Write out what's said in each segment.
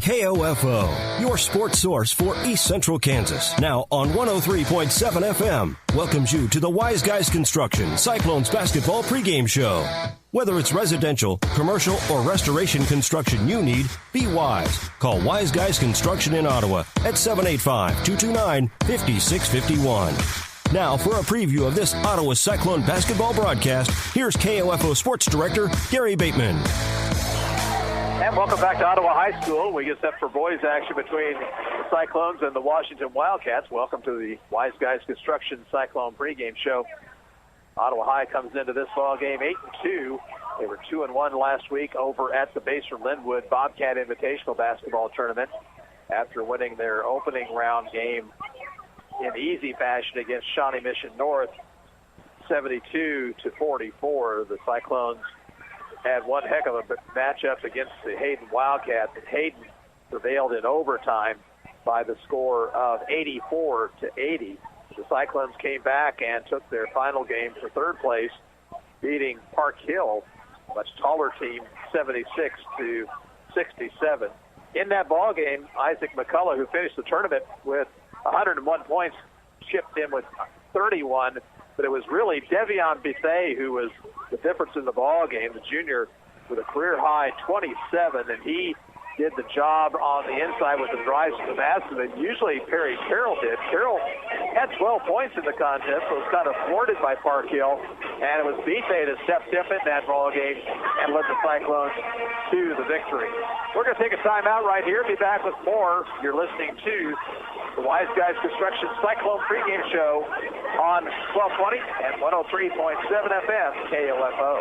KOFO, your sports source for East Central Kansas. Now on 103.7 FM, welcomes you to the Wise Guys Construction Cyclones basketball pregame show. Whether it's residential, commercial, or restoration construction you need, be wise. Call Wise Guys Construction in Ottawa at 785-229-5651. Now for a preview of this Ottawa Cyclone basketball broadcast, here's KOFO Sports Director Gary Bateman. And welcome back to Ottawa High School. We get set for boys action between the Cyclones and the Washington Wildcats. Welcome to the Wise Guys Construction Cyclone pregame show. Ottawa High comes into this ball game 8-2. They were 2-1 last week over at the Baser Linwood Bobcat Invitational Basketball Tournament after winning their opening round game in easy fashion against Shawnee Mission North, 72-44. The Cyclones had one heck of a matchup against the Hayden Wildcats, and Hayden prevailed in overtime by the score of 84-80. The Cyclones came back and took their final game for third place, beating Park Hill, a much taller team, 76-67. In that ball game, Isaac McCullough, who finished the tournament with 101 points, chipped in with 31. But it was really Devion Bethay who was the difference in the ball game, the junior with a career-high 27, and he did the job on the inside with the drives to the basket that usually Perry Carroll did. Carroll had 12 points in the contest, so was kind of thwarted by Park Hill, and it was Bethay that stepped up in that ball game and led the Cyclones to the victory. We're going to take a timeout right here. Be back with more. You're listening to the Wise Guys Construction Cyclone pregame show on 1220 and 103.7 FM KOFO.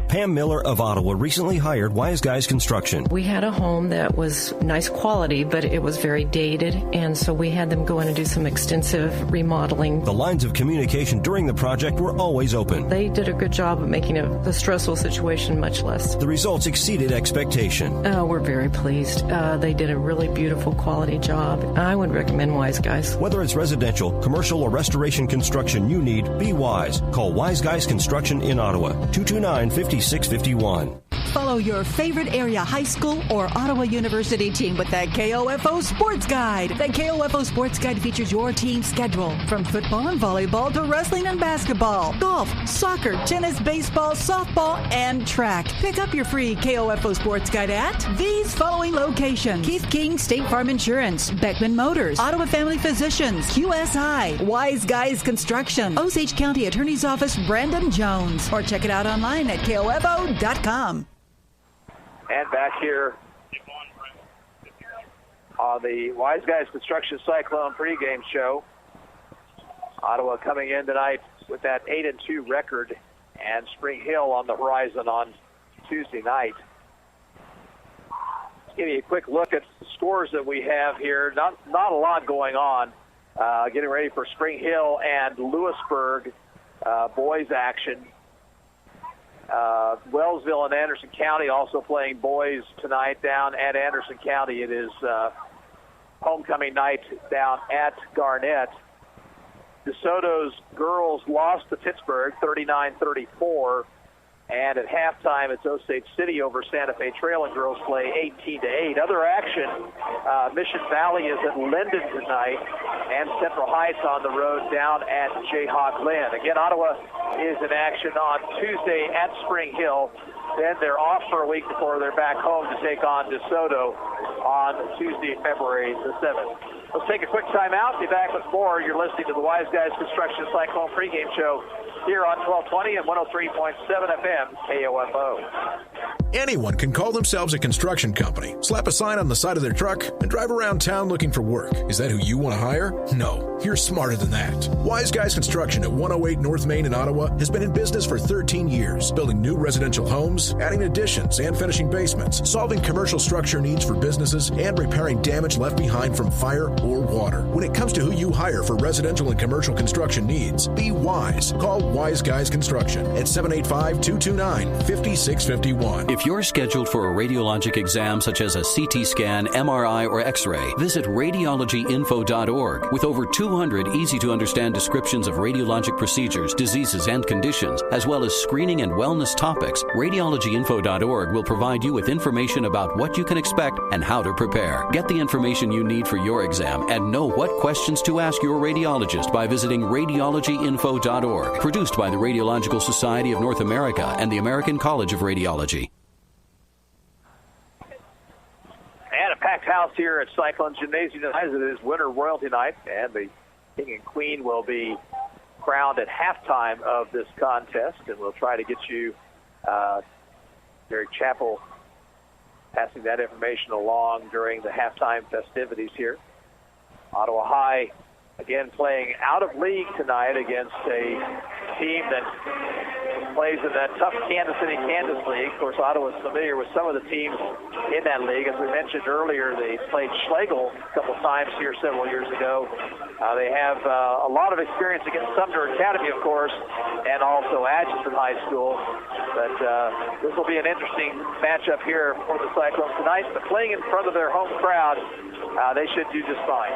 Pam Miller of Ottawa recently hired Wise Guys Construction. We had a home that was nice quality, but it was very dated, and so we had them go in and do some extensive remodeling. The lines of communication during the project were always open. They did a good job of making the stressful situation much less. The results exceeded expectation. We're very pleased. They did a really beautiful quality job. I would recommend Wise Guys. Whether it's residential, commercial, or restoration construction you need, be wise. Call Wise Guys Construction in Ottawa, 229-5651. Follow your favorite area high school or Ottawa University team with that KOFO Sports Guide. The KOFO Sports Guide features your team's schedule, from football and volleyball to wrestling and basketball, golf, soccer, tennis, baseball, softball, and track. Pick up your free KOFO Sports Guide at these following locations: Keith King State Farm Insurance, Beckman Motors, Ottawa Family Physicians, QSI, Wise Guys Construction, Osage County Attorney's Office, Brandon Jones, or check it out online at KOFO.com. And back here on the Wise Guys Construction Cyclone pregame show, Ottawa coming in tonight with that 8-2 record, and Spring Hill on the horizon on Tuesday night. Let's give you a quick look at the scores that we have here. Not a lot going on. Getting ready for Spring Hill and Lewisburg boys action. Wellsville and Anderson County also playing boys tonight down at Anderson County. It is homecoming night down at Garnett. DeSoto's girls lost to Pittsburgh 39-34, and at halftime it's Osage City over Santa Fe Trail, and girls play 18-8. Other action, Mission Valley is at Linden tonight, and Central Heights on the road down at Jayhawk Lynn. Again, Ottawa is in action on Tuesday at Spring Hill. Then they're off for a week before they're back home to take on DeSoto on Tuesday, February the 7th. Let's take a quick time out. Be back with more. You're listening to the Wise Guys Construction Cyclone pregame show here on 1220 and 103.7 FM KOFO. Anyone can call themselves a construction company, slap a sign on the side of their truck, and drive around town looking for work. Is that who you want to hire? No, you're smarter than that. Wise Guys Construction at 108 North Main in Ottawa has been in business for 13 years, building new residential homes, adding additions and finishing basements, solving commercial structure needs for businesses, and repairing damage left behind from fire or water. When it comes to who you hire for residential and commercial construction needs, be wise. Call Wise Guys Construction at 785-229-5651. If If you're scheduled for a radiologic exam such as a CT scan, MRI, or X-ray, visit radiologyinfo.org with over 200 easy-to-understand descriptions of radiologic procedures, diseases, and conditions, as well as screening and wellness topics. Radiologyinfo.org will provide you with information about what you can expect and how to prepare. Get the information you need for your exam and know what questions to ask your radiologist by visiting radiologyinfo.org. Produced by the Radiological Society of North America and the American College of Radiology. And a packed house here at Cyclones Gymnasium tonight as it is Winter Royalty Night, and the King and Queen will be crowned at halftime of this contest, and we'll try to get you Gary Chappell passing that information along during the halftime festivities here. Ottawa High again playing out of league tonight against a team that plays in that tough Kansas City League. Of course, Ottawa's familiar with some of the teams in that league. As we mentioned earlier, they played Schlegel a couple times here several years ago. They have a lot of experience against Sumner Academy, of course, and also Atchison High School. But this will be an interesting matchup here for the Cyclones tonight. But playing in front of their home crowd, they should do just fine.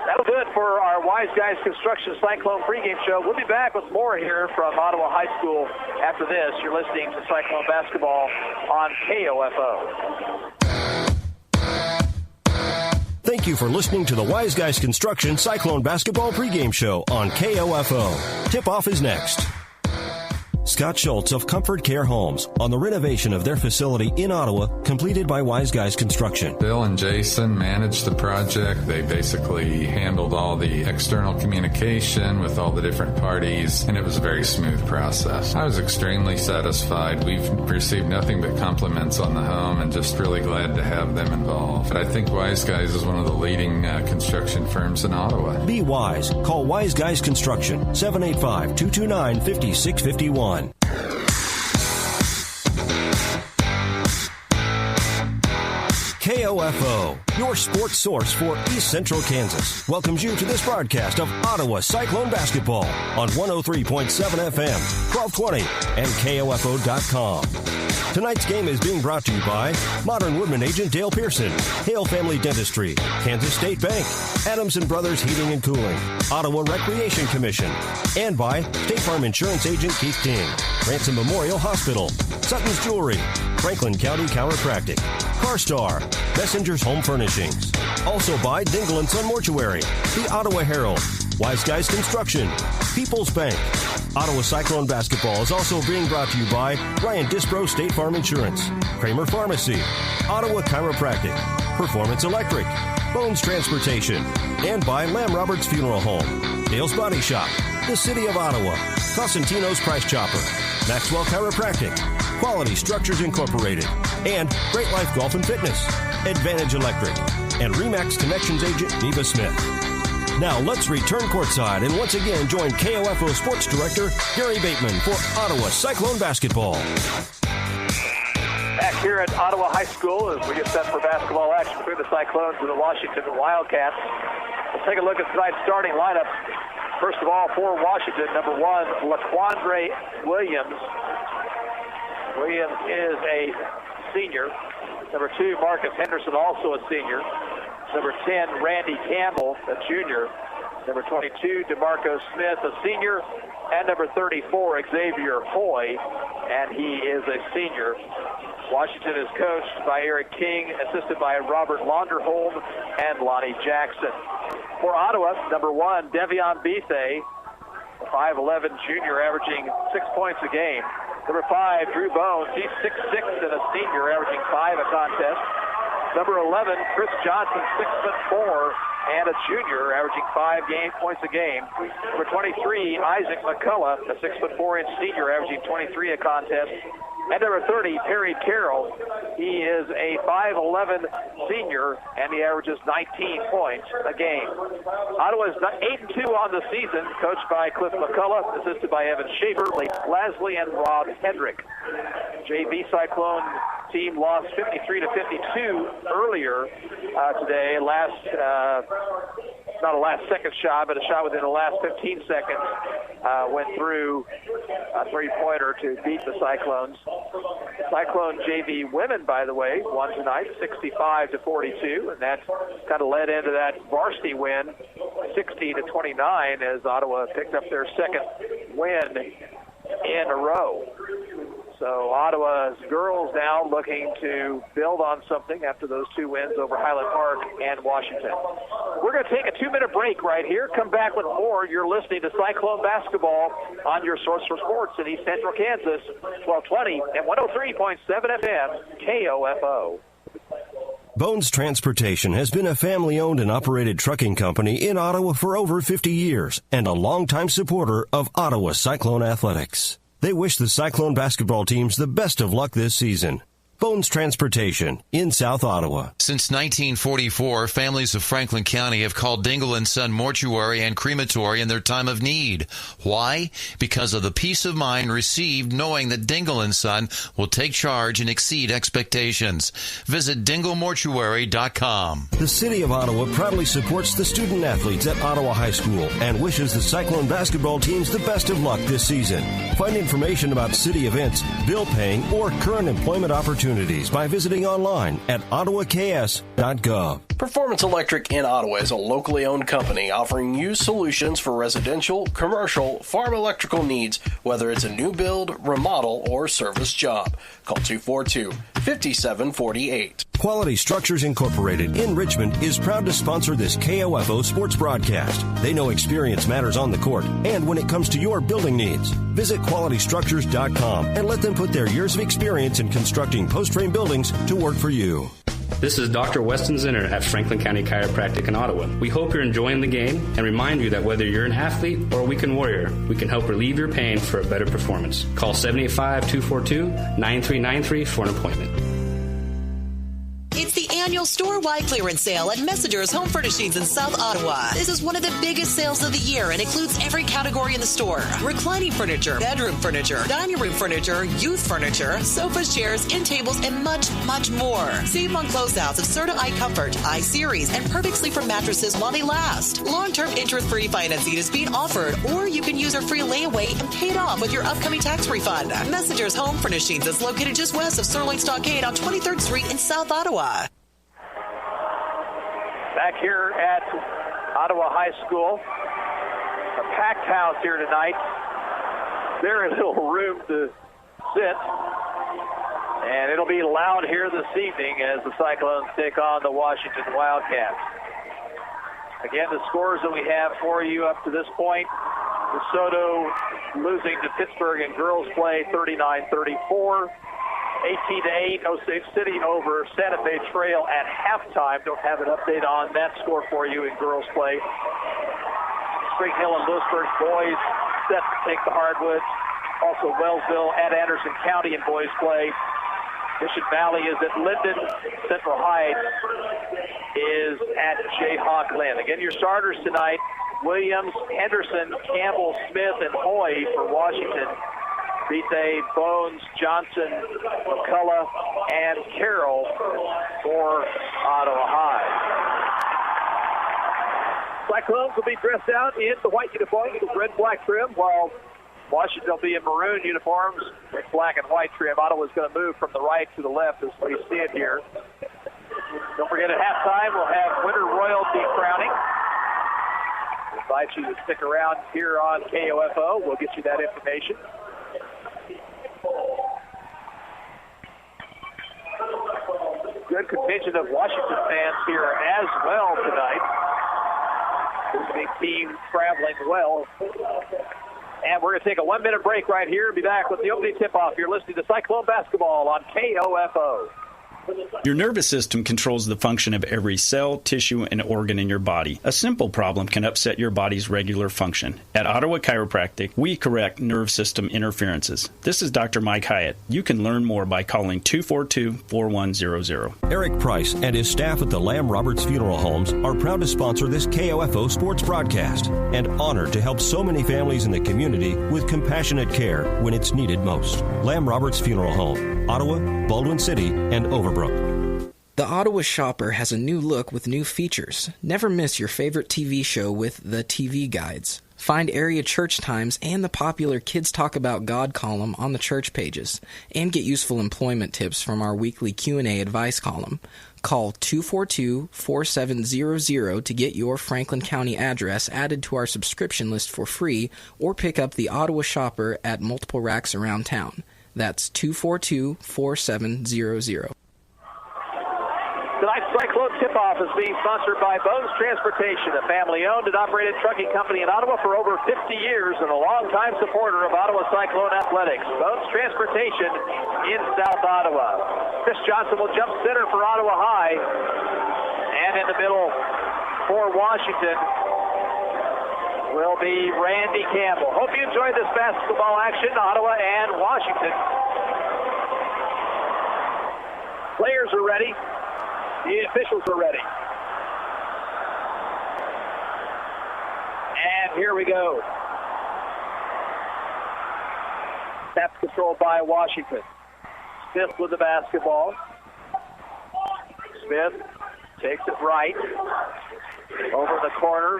That'll do it for our Wise Guys Construction Cyclone pregame show. We'll be back with more here from Ottawa High School after this. You're listening to Cyclone Basketball on KOFO. Thank you for listening to the Wise Guys Construction Cyclone Basketball pregame show on KOFO. Tip-off is next. Scott Schultz of Comfort Care Homes on the renovation of their facility in Ottawa, completed by Wise Guys Construction. Bill and Jason managed the project. They basically handled all the external communication with all the different parties, and it was a very smooth process. I was extremely satisfied. We've received nothing but compliments on the home and just really glad to have them involved. I think Wise Guys is one of the leading construction firms in Ottawa. Be wise. Call Wise Guys Construction, 785-229-5651. KOFO, your sports source for East Central Kansas, welcomes you to this broadcast of Ottawa Cyclone Basketball on 103.7 FM, 1220, and KOFO.com. Tonight's game is being brought to you by Modern Woodman agent Dale Pearson, Hale Family Dentistry, Kansas State Bank, Adams & Brothers Heating and Cooling, Ottawa Recreation Commission, and by State Farm Insurance agent Keith King, Ransom Memorial Hospital, Sutton's Jewelry, Franklin County Chiropractic, CarStar, Messenger's Home Furnishings. Also by Dingle & Son Mortuary, the Ottawa Herald, Wise Guys Construction, People's Bank. Ottawa Cyclone Basketball is also being brought to you by Ryan Dispro State Farm Insurance, Kramer Pharmacy, Ottawa Chiropractic, Performance Electric, Bones Transportation, and by Lamb Roberts Funeral Home, Dale's Body Shop, the City of Ottawa, Cosentino's Price Chopper, Maxwell Chiropractic, Quality Structures Incorporated, and Great Life Golf and Fitness, Advantage Electric, and RE/MAX Connections agent Neva Smith. Now let's return courtside and once again join KOFO Sports Director Gary Bateman for Ottawa Cyclone Basketball. Back here at Ottawa High School as we get set for basketball action between the Cyclones and the Washington Wildcats. We'll take a look at tonight's starting lineup. First of all, for Washington, number 1, LaQuandre Williams. Williams is a senior. Number 2, Marcus Henderson, also a senior. Number 10, Randy Campbell, a junior. Number 22, DeMarco Smith, a senior. And number 34, Xavier Hoy, and he is a senior. Washington is coached by Eric King, assisted by Robert Launderholm and Lonnie Jackson. For Ottawa, number 1, Devion Bethe, a 5'11 junior averaging 6 points a game. Number 5, Drew Bones, he's 6'6 and a senior averaging 5 a contest. Number 11, Chris Johnson, 6'4", and a junior, averaging 5 points a game. Number 23, Isaac McCullough, a 6'4" senior, averaging 23 a contest. And number 30, Perry Carroll, he is a 5'11 senior, and he averages 19 points a game. Ottawa is 8-2 on the season, coached by Cliff McCullough, assisted by Evan Shaver, Blake Lasley, and Rob Hedrick. JV Cyclone team lost 53-52 earlier today. Not a last-second shot, but a shot within the last 15 seconds went through a three-pointer to beat the Cyclones. Cyclone JV women, by the way, won tonight 65-42, and that kind of led into that varsity win 60-29 as Ottawa picked up their second win in a row. So Ottawa's girls now looking to build on something after those two wins over Highland Park and Washington. We're going to take a 2-minute break right here. Come back with more. You're listening to Cyclone Basketball on your source for sports in East Central Kansas, 1220 and 103.7 FM, KOFO. Bones Transportation has been a family-owned and operated trucking company in Ottawa for over 50 years and a longtime supporter of Ottawa Cyclone athletics. They wish the Cyclone basketball teams the best of luck this season. Bones Transportation in South Ottawa. Since 1944, families of Franklin County have called Dingle & Son Mortuary and Crematory in their time of need. Why? Because of the peace of mind received knowing that Dingle & Son will take charge and exceed expectations. Visit dinglemortuary.com. The City of Ottawa proudly supports the student athletes at Ottawa High School and wishes the Cyclone basketball teams the best of luck this season. Find information about city events, bill paying, or current employment opportunities by visiting online at ottawaks.gov. Performance Electric in Ottawa is a locally owned company offering you solutions for residential, commercial, farm electrical needs, whether it's a new build, remodel, or service job. Call 242-5748. Quality Structures Incorporated in Richmond is proud to sponsor this KOFO sports broadcast. They know experience matters on the court and when it comes to your building needs. Visit qualitystructures.com and let them put their years of experience in constructing post-frame buildings to work for you. This is Dr. Weston Zinner at Franklin County Chiropractic in Ottawa. We hope you're enjoying the game and remind you that whether you're an athlete or a weekend warrior, we can help relieve your pain for a better performance. Call 785-242-9393 for an appointment. It's the annual store-wide clearance sale at Messenger's Home Furnishings in South Ottawa. This is one of the biggest sales of the year and includes every category in the store. Reclining furniture, bedroom furniture, dining room furniture, youth furniture, sofas, chairs, end tables, and much, much more. Save on closeouts of Serta iComfort, iSeries, and Perfect Sleeper mattresses while they last. Long-term interest-free financing is being offered, or you can use our free layaway and pay it off with your upcoming tax refund. Messenger's Home Furnishings is located just west of Sirloin Stockade on 23rd Street in South Ottawa. Back here at Ottawa High School, a packed house here tonight. Very little room to sit, and it'll be loud here this evening as the Cyclones take on the Washington Wildcats. Again, the scores that we have for you up to this point: DeSoto losing to Pittsburgh in girls play 39-34. 18-8, Osage City over Santa Fe Trail at halftime. Don't have an update on that score for you in girls play. Spring Hill and Lewisburg boys set to take the hardwoods. Also Wellsville at Anderson County in boys play. Mission Valley is at Linden. Central Heights is at Jayhawk Lynn. Again, your starters tonight: Williams, Henderson, Campbell, Smith, and Hoy for Washington. Vite, Bones, Johnson, McCullough, and Carroll for Ottawa High. Cyclones will be dressed out in the white uniforms with red, black trim, while Washington will be in maroon uniforms with black and white trim. Ottawa's going to move from the right to the left as we see it here. Don't forget, at halftime, we'll have winter royalty crowning. We invite you to stick around here on KOFO. We'll get you that information. Good contingent of Washington fans here as well tonight. This big team traveling well. And we're going to take a 1-minute break right here and be back with the opening tip-off. You're listening to Cyclone Basketball on KOFO. Your nervous system controls the function of every cell, tissue, and organ in your body. A simple problem can upset your body's regular function. At Ottawa Chiropractic, we correct nerve system interferences. This is Dr. Mike Hyatt. You can learn more by calling 242-4100. Eric Price and his staff at the Lamb Roberts Funeral Homes are proud to sponsor this KOFO sports broadcast and honored to help so many families in the community with compassionate care when it's needed most. Lamb Roberts Funeral Home, Ottawa, Baldwin City, and Overbrook. The Ottawa Shopper has a new look with new features. Never miss your favorite TV show with the TV Guides. Find area church times and the popular Kids Talk About God column on the church pages, and get useful employment tips from our weekly Q&A advice column. Call 242-4700 to get your Franklin County address added to our subscription list for free, or pick up the Ottawa Shopper at multiple racks around town. That's 242-4700. Tonight's Cyclone tip-off is being sponsored by Bones Transportation, a family-owned and operated trucking company in Ottawa for over 50 years and a longtime supporter of Ottawa Cyclone athletics. Bones Transportation in South Ottawa. Chris Johnson will jump center for Ottawa High. And in the middle for Washington will be Randy Campbell. Hope you enjoyed this basketball action, Ottawa and Washington. Players are ready. The officials are ready. And here we go. Snap controlled by Washington. Smith with the basketball. Smith takes it right. Over in the corner.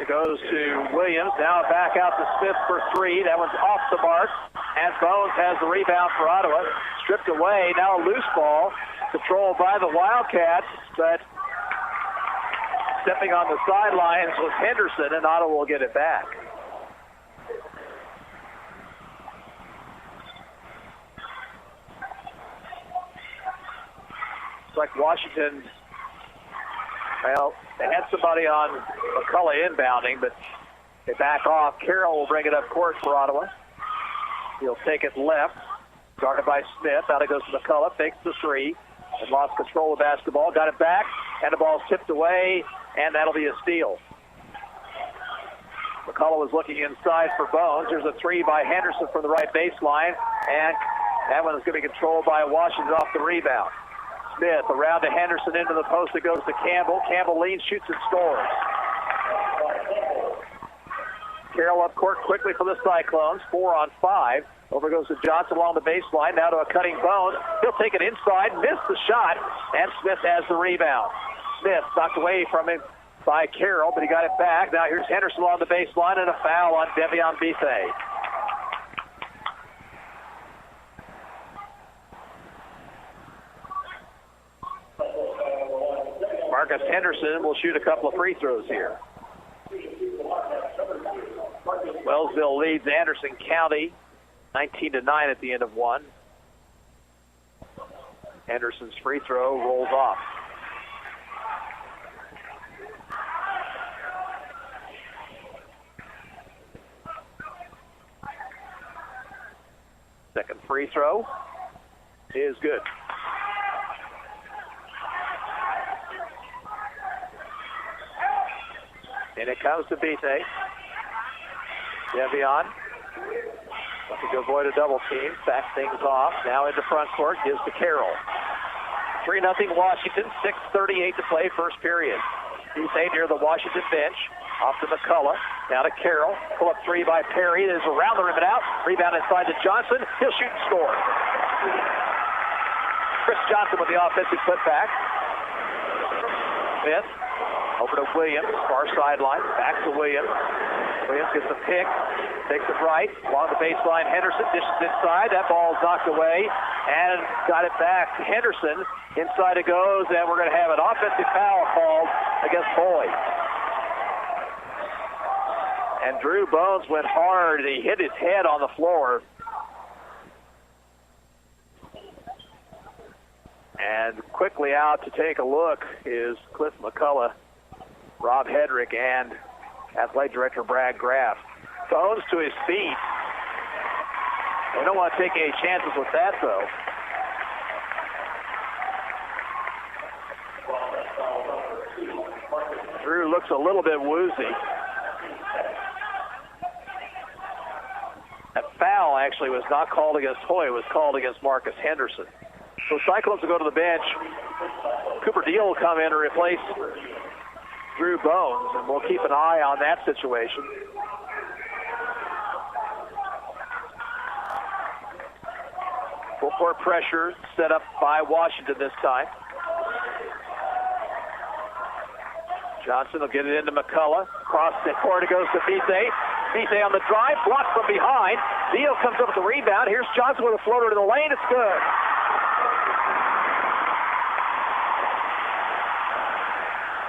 It goes to Williams. Now back out to Smith for three. That one's off the mark. And Bones has the rebound for Ottawa. Stripped away. Now a loose ball. Controlled by the Wildcats, but stepping on the sidelines was Henderson, and Ottawa will get it back. It's like Washington, well, they had somebody on McCullough inbounding, but they back off. Carroll will bring it up court for Ottawa. He'll take it left, guarded by Smith. Out it goes to McCullough, fakes the three. And lost control of basketball, got it back, and the ball's tipped away, and that'll be a steal. McCullough was looking inside for Bones. There's a three by Henderson from the right baseline, and that one is going to be controlled by Washington off the rebound. Smith around to Henderson into the post. It goes to Campbell. Campbell leans, shoots, and scores. Carroll up court quickly for the Cyclones, 4-on-5. Over goes to Johnson along the baseline. Now to a cutting Bones. He'll take it inside, miss the shot, and Smith has the rebound. Smith knocked away from him by Carroll, but he got it back. Now here's Henderson along the baseline, and a foul on Devion Bethay. Marcus Henderson will shoot a couple of free throws here. Wellsville leads Anderson County 19-9 at the end of one. Henderson's free throw rolls off. Second free throw is good. And it comes to Bethay. Devion. Looking to avoid a double team. Backs things off. Now into front court. Gives to Carroll. 3-0 Washington. 6:38 to play. First period. Bethay near the Washington bench. Off to McCullough. Now to Carroll. Pull up three by Perry. It is around the rim and out. Rebound inside to Johnson. He'll shoot and score. Chris Johnson with the offensive putback. Smith. Over to Williams. Far sideline. Back to Williams. Williams gets a pick. Takes it right. Along the baseline. Henderson dishes inside. That ball's knocked away. And got it back to Henderson. Inside it goes. And we're going to have an offensive foul called against Boyd. And Drew Bones went hard. He hit his head on the floor. And quickly out to take a look is Cliff McCullough, Rob Hedrick, and Athletic Director Brad Graff. Bones to his feet. They don't want to take any chances with that, though. Drew looks a little bit woozy. That foul actually was not called against Hoy. It was called against Marcus Henderson. So Cyclones will go to the bench. Cooper Deal will come in to replace Drew Bones, and we'll keep an eye on that situation. Full court pressure set up by Washington this time. Johnson will get it into McCullough. Across the court it goes to Bethay. Bethea on the drive, blocked from behind. Deal comes up with the rebound. Here's Johnson with a floater to the lane. It's good.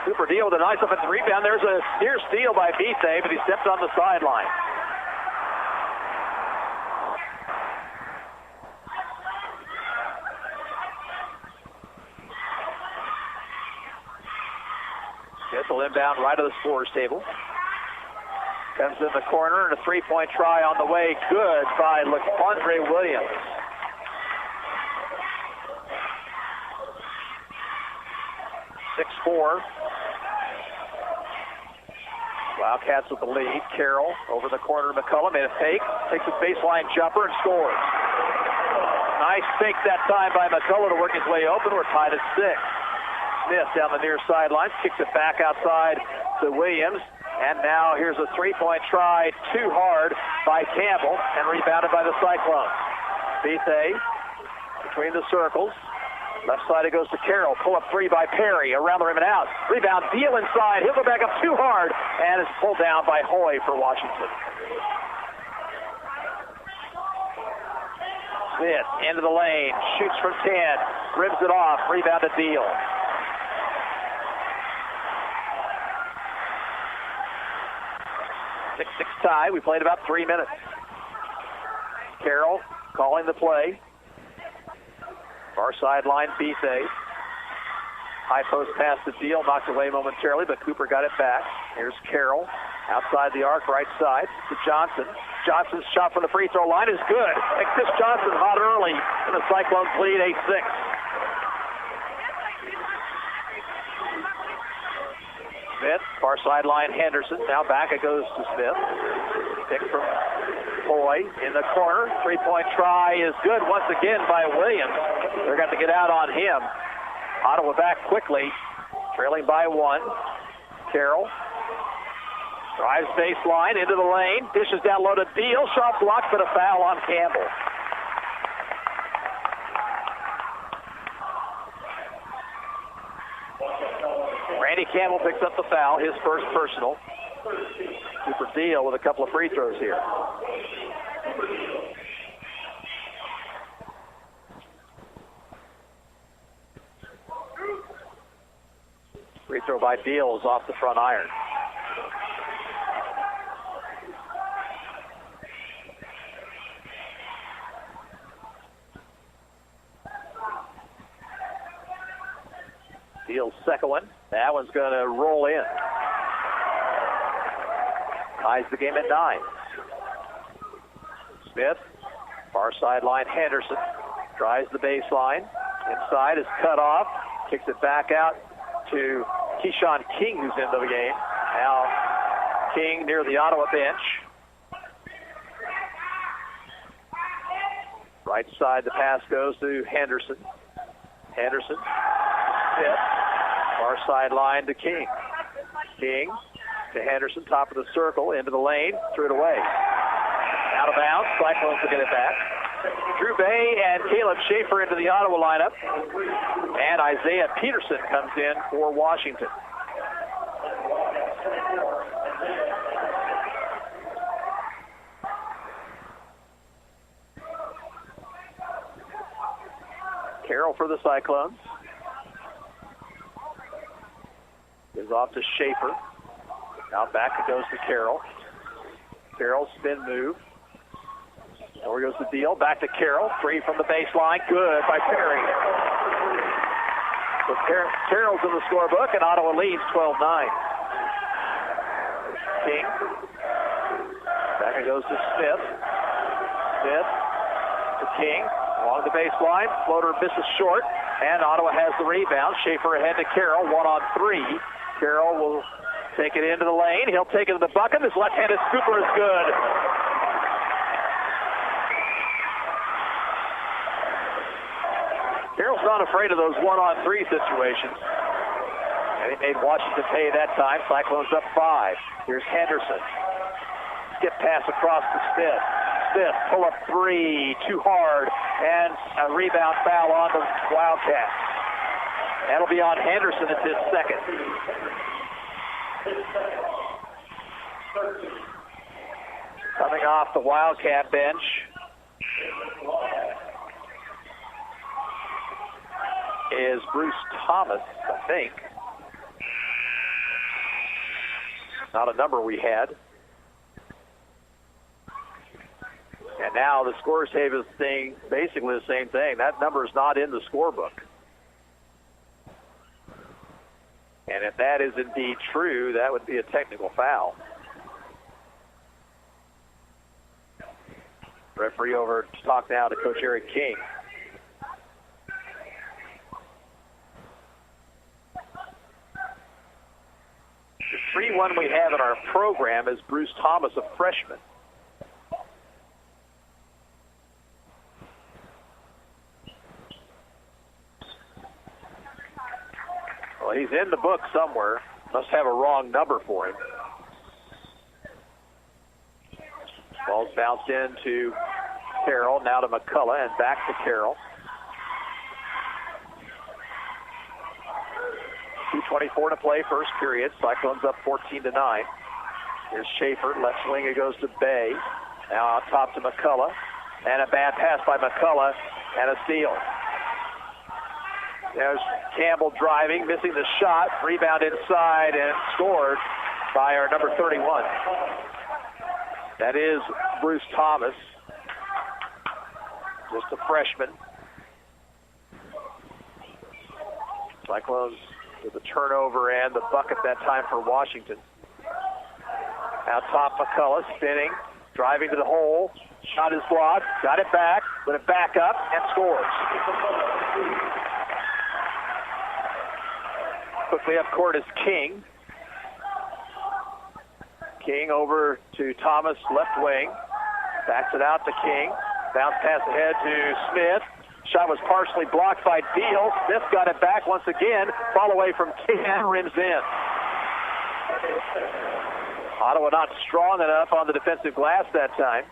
Super Deal with a nice offensive rebound. There's a near steal by Bethea, but he stepped on the sideline. Will inbound right of the scorer's table. Comes in the corner, and a three-point try on the way. Good by LaQuandre Williams. (6-4). Wildcats with the lead. Carroll over the corner to McCullough. Made a fake. Takes a baseline jumper and scores. Nice fake that time by McCullough to work his way open. We're tied at 6. Smith down the near sideline, kicks it back outside to Williams, and now here's a three-point try, too hard by Campbell, and rebounded by the Cyclones. Bethea between the circles. Left side it goes to Carroll. Pull-up three by Perry, around the rim and out. Rebound, Deal inside. He'll go back up too hard, and is pulled down by Hoy for Washington. Smith into the lane, shoots from 10, ribs it off, rebound to Deal. 6-6 tie. We played about 3 minutes. Carroll calling the play. Far sideline, Bethea. High post pass to Deal, knocked away momentarily, but Cooper got it back. Here's Carroll outside the arc, right side to Johnson. Johnson's shot from the free throw line is good. And Chris Johnson hot early, and the Cyclones lead 8-6. Smith, far sideline, Henderson. Now back it goes to Smith. Pick from Hoy in the corner. Three-point try is good once again by Williams. They're going to get out on him. Ottawa back quickly, trailing by 1. Carroll drives baseline into the lane. Dishes down low to Deal. Shot blocked, but a foul on Campbell. Randy Campbell picks up the foul, his first personal. Super Deal with a couple of free throws here. Free throw by Deal is off the front iron. Deal's second one. That one's going to roll in. Ties the game at 9. Smith, far sideline, Henderson drives the baseline. Inside is cut off. Kicks it back out to Keyshawn King, who's into the game. Now King near the Ottawa bench. Right side, the pass goes to Henderson. Henderson, Smith, far sideline to King. King to Henderson, top of the circle, into the lane, threw it away. Out of bounds, Cyclones will get it back. Drew Bay and Caleb Schaefer into the Ottawa lineup. And Isaiah Peterson comes in for Washington. Carroll for the Cyclones. Gives off to Schaefer. Now back it goes to Carroll. Carroll spin move. Over goes the Deal. Back to Carroll. Three from the baseline. Good by Perry. So Carroll's in the scorebook, and Ottawa leads 12-9. King. Back it goes to Smith. Smith to King. Along the baseline. Floater misses short, and Ottawa has the rebound. Schaefer ahead to Carroll. 1-on-3. Carroll will take it into the lane. He'll take it to the bucket. His left-handed scooper is good. Carroll's not afraid of those 1-on-3 situations. And he made Washington pay that time. Cyclones up 5. Here's Henderson. Skip pass across to Smith. Smith, pull up 3, too hard, and a rebound foul on the Wildcats. That'll be on Henderson. It's his second. Coming off the Wildcat bench is Bruce Thomas, I think. Not a number we had. And now the score save is saying basically the same thing. That number is not in the scorebook. And if that is indeed true, that would be a technical foul. Referee over to talk now to Coach Eric King. The 3-1 we have in our program is Bruce Thomas, a freshman. Well, he's in the book somewhere. Must have a wrong number for him. Ball's bounced into Carroll, now to McCullough, and back to Carroll. 2:24 to play, first period. Cyclones up 14-9. Here's Schaefer, left wing, it goes to Bay. Now out top to McCullough. And a bad pass by McCullough, and a steal. There's Campbell driving, missing the shot. Rebound inside, and scored by our number 31. That is Bruce Thomas, just a freshman. Cyclones with the turnover and the bucket that time for Washington. Out top, McCullough spinning, driving to the hole. Shot is blocked, got it back, put it back up, and scores. Quickly up court is King. King over to Thomas, left wing. Backs it out to King. Bounce pass ahead to Smith. Shot was partially blocked by Deal. Smith got it back once again. Fall away from King and rims in. Ottawa not strong enough on the defensive glass that time.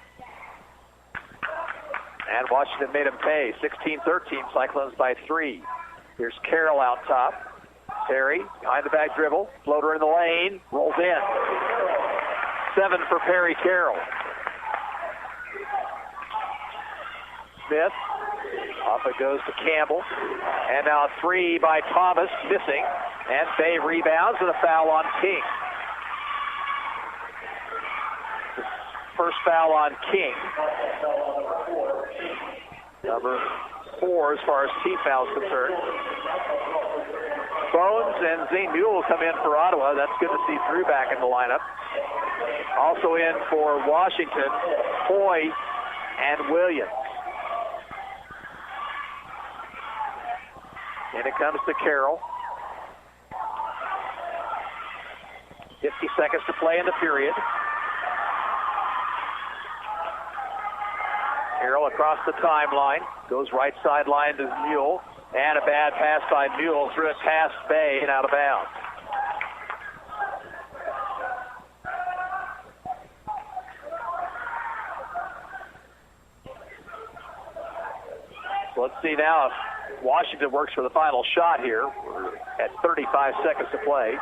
And Washington made him pay. 16-13, Cyclones by 3. Here's Carroll out top. Terry, behind the back dribble. Floater in the lane. Rolls in. 7 for Perry Carroll. Smith. Off it goes to Campbell. And now 3 by Thomas, missing. And Bay rebounds and a foul on King. First foul on King. Number 4 as far as team fouls concerned. Bones and Zane Mule will come in for Ottawa. That's good to see Drew back in the lineup. Also in for Washington, Hoy and Williams. And it comes to Carroll. 50 seconds to play in the period. Carroll across the timeline. Goes right sideline to Mule. And a bad pass by Mule. Threw it past Bay and out of bounds. So let's see now if Washington works for the final shot here at 35 seconds to play.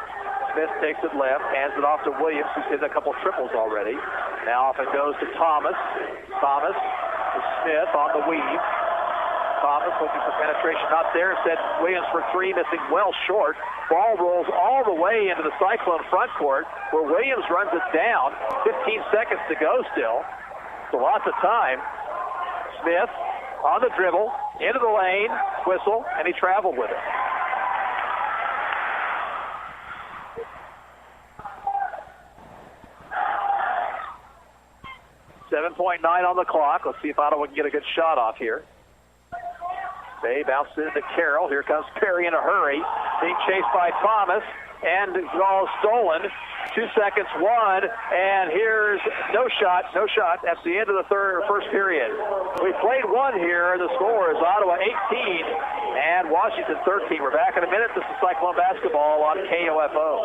Smith takes it left, hands it off to Williams, who's hit a couple triples already. Now off it goes to Thomas. Thomas to Smith on the weave. Thomas looking for penetration, not there. Instead, Williams for 3, missing well short. Ball rolls all the way into the Cyclone front court, where Williams runs it down. 15 seconds to go still. So lots of time. Smith on the dribble, into the lane, whistle, and he traveled with it. .9 on the clock. Let's see if Ottawa can get a good shot off here. Bay bounces into Carroll. Here comes Perry in a hurry. Being chased by Thomas. And all stolen. 2 seconds, 1. And here's no shot. No shot. That's the end of the first period. We played 1 here. The score is Ottawa 18 and Washington 13. We're back in a minute. This is Cyclone basketball on KOFO.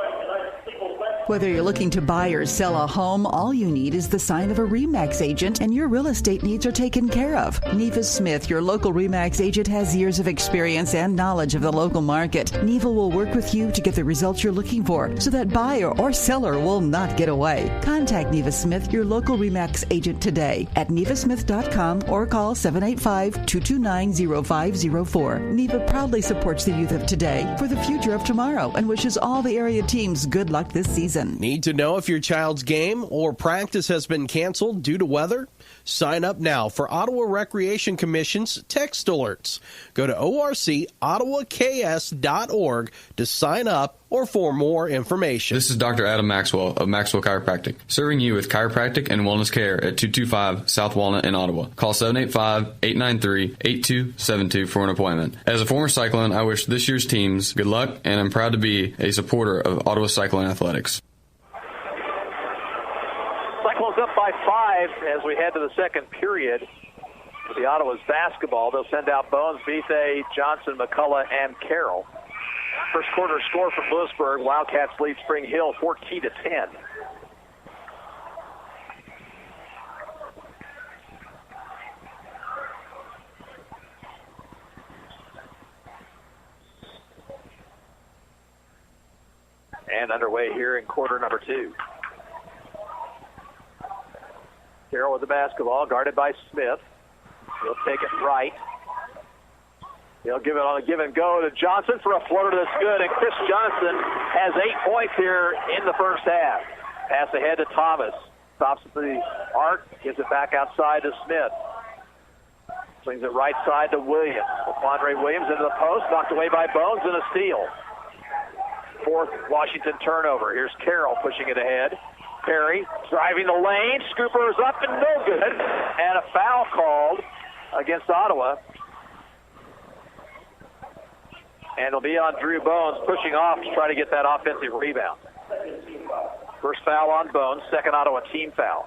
Whether you're looking to buy or sell a home, all you need is the sign of a RE/MAX agent and your real estate needs are taken care of. Neva Smith, your local RE/MAX agent, has years of experience and knowledge of the local market. Neva will work with you to get the results you're looking for so that buyer or seller will not get away. Contact Neva Smith, your local RE/MAX agent today at nevasmith.com or call 785-229-0504. Neva proudly supports the youth of today for the future of tomorrow and wishes all the area teams good luck this season. Need to know if your child's game or practice has been canceled due to weather? Sign up now for Ottawa Recreation Commission's text alerts. Go to orcottawaks.org to sign up or for more information. This is Dr. Adam Maxwell of Maxwell Chiropractic, serving you with chiropractic and wellness care at 225 South Walnut in Ottawa. Call 785-893-8272 for an appointment. As a former Cyclone, I wish this year's teams good luck, and I'm proud to be a supporter of Ottawa Cyclone Athletics. Cyclones up by 5 as we head to the second period. With the Ottawa's basketball, they'll send out Bones, Bethe, Johnson, McCullough, and Carroll. First quarter score from Lewisburg. Wildcats lead Spring Hill 14-10. And underway here in quarter number 2. Carroll with the basketball, guarded by Smith. He'll take it right. He'll give it on a give and go to Johnson for a floater that's good, and Chris Johnson has 8 points here in the first half. Pass ahead to Thomas. Stops at the arc, gives it back outside to Smith. Swings it right side to Williams. Andre Williams into the post, knocked away by Bones, and a steal. Fourth Washington turnover. Here's Carroll pushing it ahead. Perry driving the lane. Scooper is up and no good. And a foul called against Ottawa. And it'll be on Drew Bones pushing off to try to get that offensive rebound. First foul on Bones, second Ottawa team foul.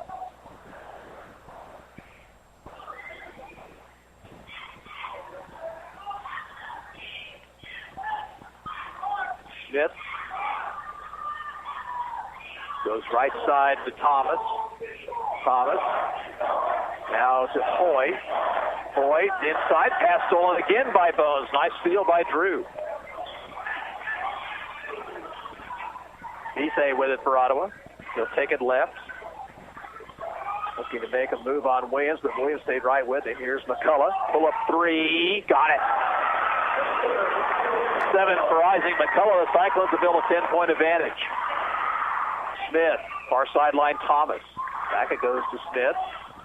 Smith goes right side to Thomas. Thomas now to Hoy. Hoy inside, pass stolen again by Bones. Nice steal by Drew. Bethe with it for Ottawa. He'll take it left. Looking to make a move on Williams, but Williams stayed right with him. Here's McCullough. Pull up three. Got it. 7 for Isaac McCullough. The Cyclones have built a 10-point advantage. Smith, far sideline Thomas. Back it goes to Smith.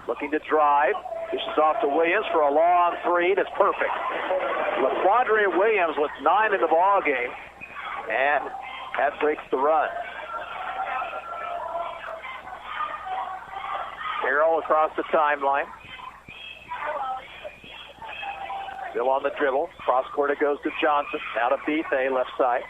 Looking to drive. Dishes off to Williams for a long three. That's perfect. LaQuandre Williams with 9 in the ball game. And that breaks the run. Carroll across the timeline. Still on the dribble. Cross court it goes to Johnson. Now to Bethe, left side.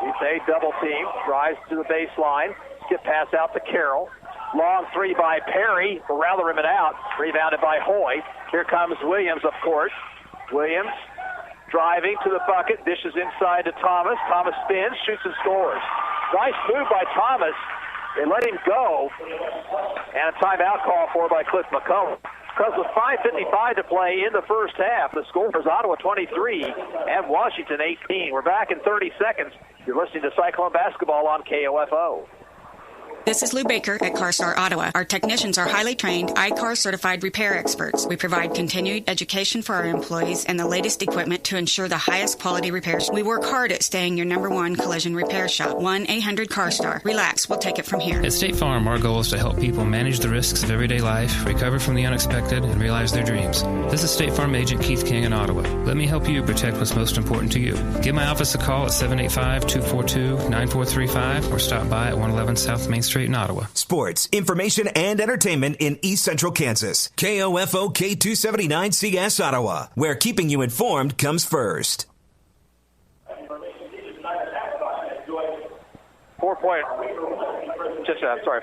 Bethe double team. Drives to the baseline. Skip pass out to Carroll. Long three by Perry. Around the rim and out. Rebounded by Hoy. Here comes Williams, of course. Williams driving to the bucket. Dishes inside to Thomas. Thomas spins, shoots and scores. Nice move by Thomas. They let him go. And a timeout call for by Cliff McCullough. Because with 5:55 to play in the first half, the score is Ottawa 23 and Washington 18. We're back in 30 seconds. You're listening to Cyclone Basketball on KOFO. This is Lou Baker at CarStar Ottawa. Our technicians are highly trained, I-CAR certified repair experts. We provide continued education for our employees and the latest equipment to ensure the highest quality repairs. We work hard at staying your #1 collision repair shop. 1-800-CARSTAR. Relax, we'll take it from here. At State Farm, our goal is to help people manage the risks of everyday life, recover from the unexpected, and realize their dreams. This is State Farm Agent Keith King in Ottawa. Let me help you protect what's most important to you. Give my office a call at 785-242-9435 or stop by at 111 South Main Street in Ottawa. Sports, information, and entertainment in East Central Kansas. KOFO K279CS Ottawa, where keeping you informed comes first.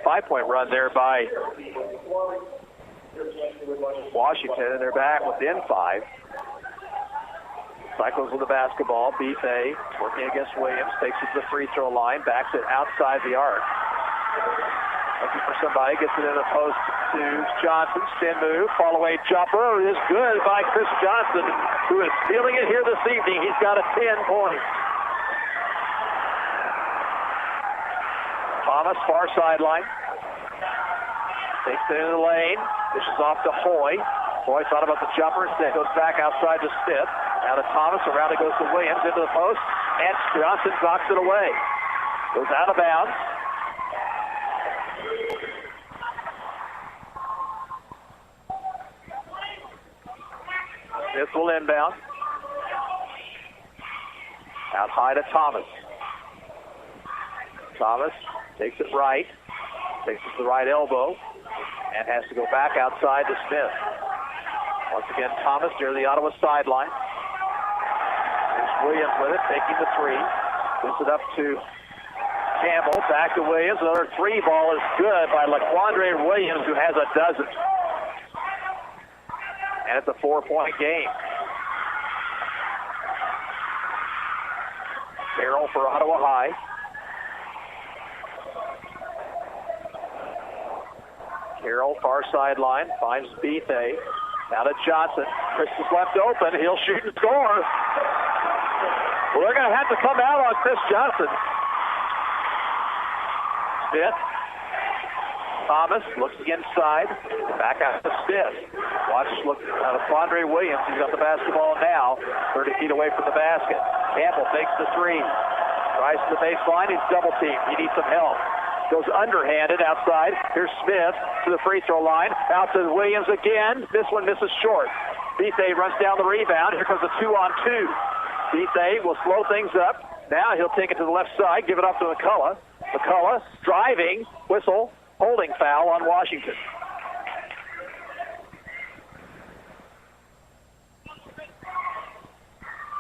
5-point run there by Washington, and they're back within 5. Cyclones with the basketball. Bethay working against Williams. Takes it to the free throw line. Backs it outside the arc. Looking for somebody. Gets it in the post to Johnson. Spin move. Fall away jumper is good by Chris Johnson, who is feeling it here this evening. He's got a 10 point. Thomas, far sideline. Takes it into the lane. Dishes off to Hoy. Hoy thought about the jumper. Instead goes back outside to Smith. Now to Thomas. Around it goes to Williams into the post. And Johnson knocks it away. Goes out of bounds. Smith will inbound. Out high to Thomas. Thomas takes it right. Takes it to the right elbow. And has to go back outside to Smith. Once again, Thomas near the Ottawa sideline. There's Williams with it, taking the three. Gives it up to Campbell. Back to Williams. Another three ball is good by LaQuandre Williams, who has a dozen. And it's a 4-point game. Carroll for Ottawa High. Carroll, far sideline, finds Bethay. Now to Johnson. Chris is left open. He'll shoot and score. Well, they're going to have to come out on Chris Johnson. Smith. Thomas looks inside. Back out to Smith. Watch look out of Quandre Williams. He's got the basketball now. 30 feet away from the basket. Campbell takes the three. Rise to the baseline. He's double teamed. He needs some help. Goes underhanded outside. Here's Smith to the free throw line. Out to Williams again. This one misses short. Bethay runs down the rebound. Here comes a 2-on-2. Bethay will slow things up. Now he'll take it to the left side. Give it up to McCullough. McCullough driving. Whistle. Holding foul on Washington.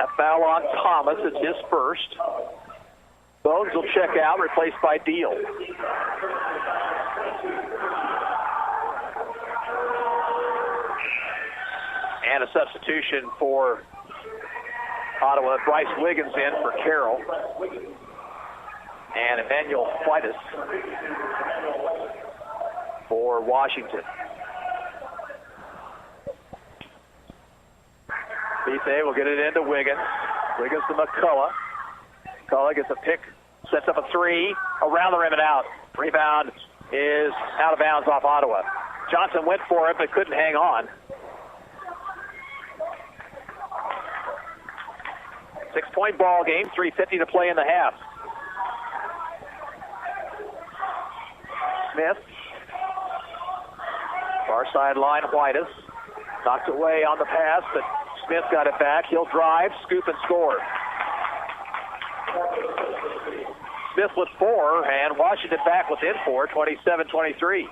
A foul on Thomas. It's his first. Bones will check out, replaced by Deal. And a substitution for Ottawa. Bryce Wiggins in for Carroll. And Emmanuel Whitus for Washington. Bethay will get it into Wiggins. Wiggins to McCullough. McCullough gets a pick, sets up a three, around the rim and out. Rebound is out of bounds off Ottawa. Johnson went for it but couldn't hang on. 6-point ball game, 3:50 to play in the half. Smith. Far sideline, Whitus. Knocked away on the pass, but Smith got it back. He'll drive, scoop, and score. Smith with 4, and Washington back within 4, 27-23.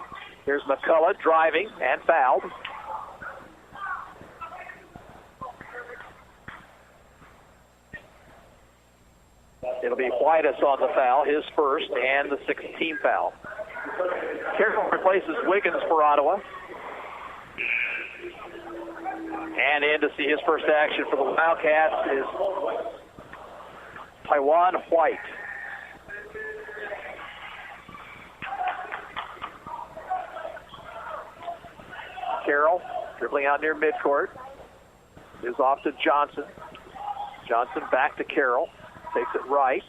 Here's McCullough driving and fouled. It'll be Whitus on the foul, his first, and the 6th team foul. Carroll replaces Wiggins for Ottawa. And in to see his first action for the Wildcats is Taiwan White. Carroll dribbling out near midcourt. Is off to Johnson. Johnson back to Carroll. Takes it right.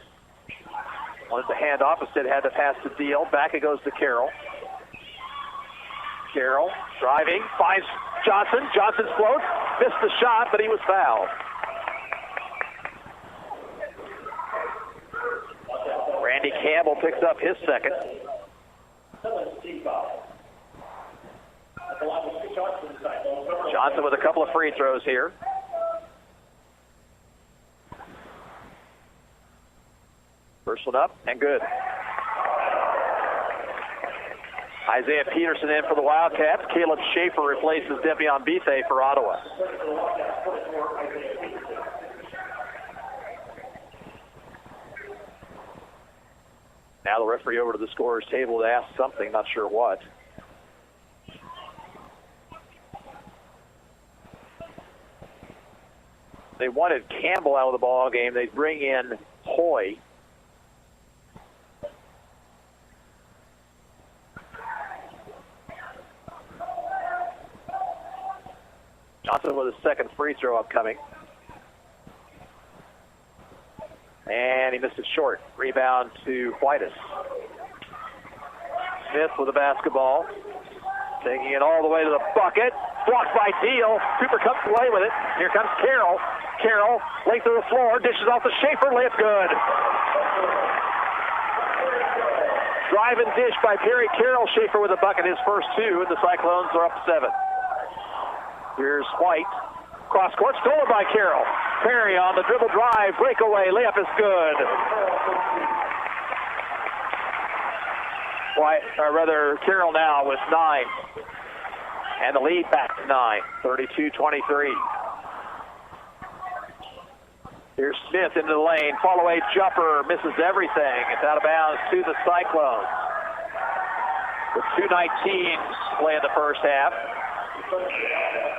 Wanted to hand off, instead had to pass the deal. Back it goes to Carroll. Carroll driving, finds Johnson. Johnson floats, missed the shot, but he was fouled. Randy Campbell picks up his second. Johnson with a couple of free throws here. First one up and good. Isaiah Peterson in for the Wildcats. Caleb Schaefer replaces Devion Bethay for Ottawa. Now the referee over to the scorer's table to ask something, not sure what. They want wanted Campbell out of the ball game, they bring in Hoy. Johnson with his second free throw upcoming. And he missed it short. Rebound to Whitus. Smith with the basketball. Taking it all the way to the bucket. Blocked by Deal. Cooper comes away with it. Here comes Carroll. Carroll, length of the floor, dishes off to Schaefer. Layup good. Drive and dish by Perry Carroll. Schaefer with a bucket, his first two, and the Cyclones are up 7. Here's White. Cross court, stolen by Carroll. Perry on the dribble drive, breakaway, layup is good. White, or rather, Carroll now with 9. And the lead back to 9, 32-23. Here's Smith into the lane. Fall-away jumper, misses everything. It's out of bounds to the Cyclones. With 2:19 play in the first half.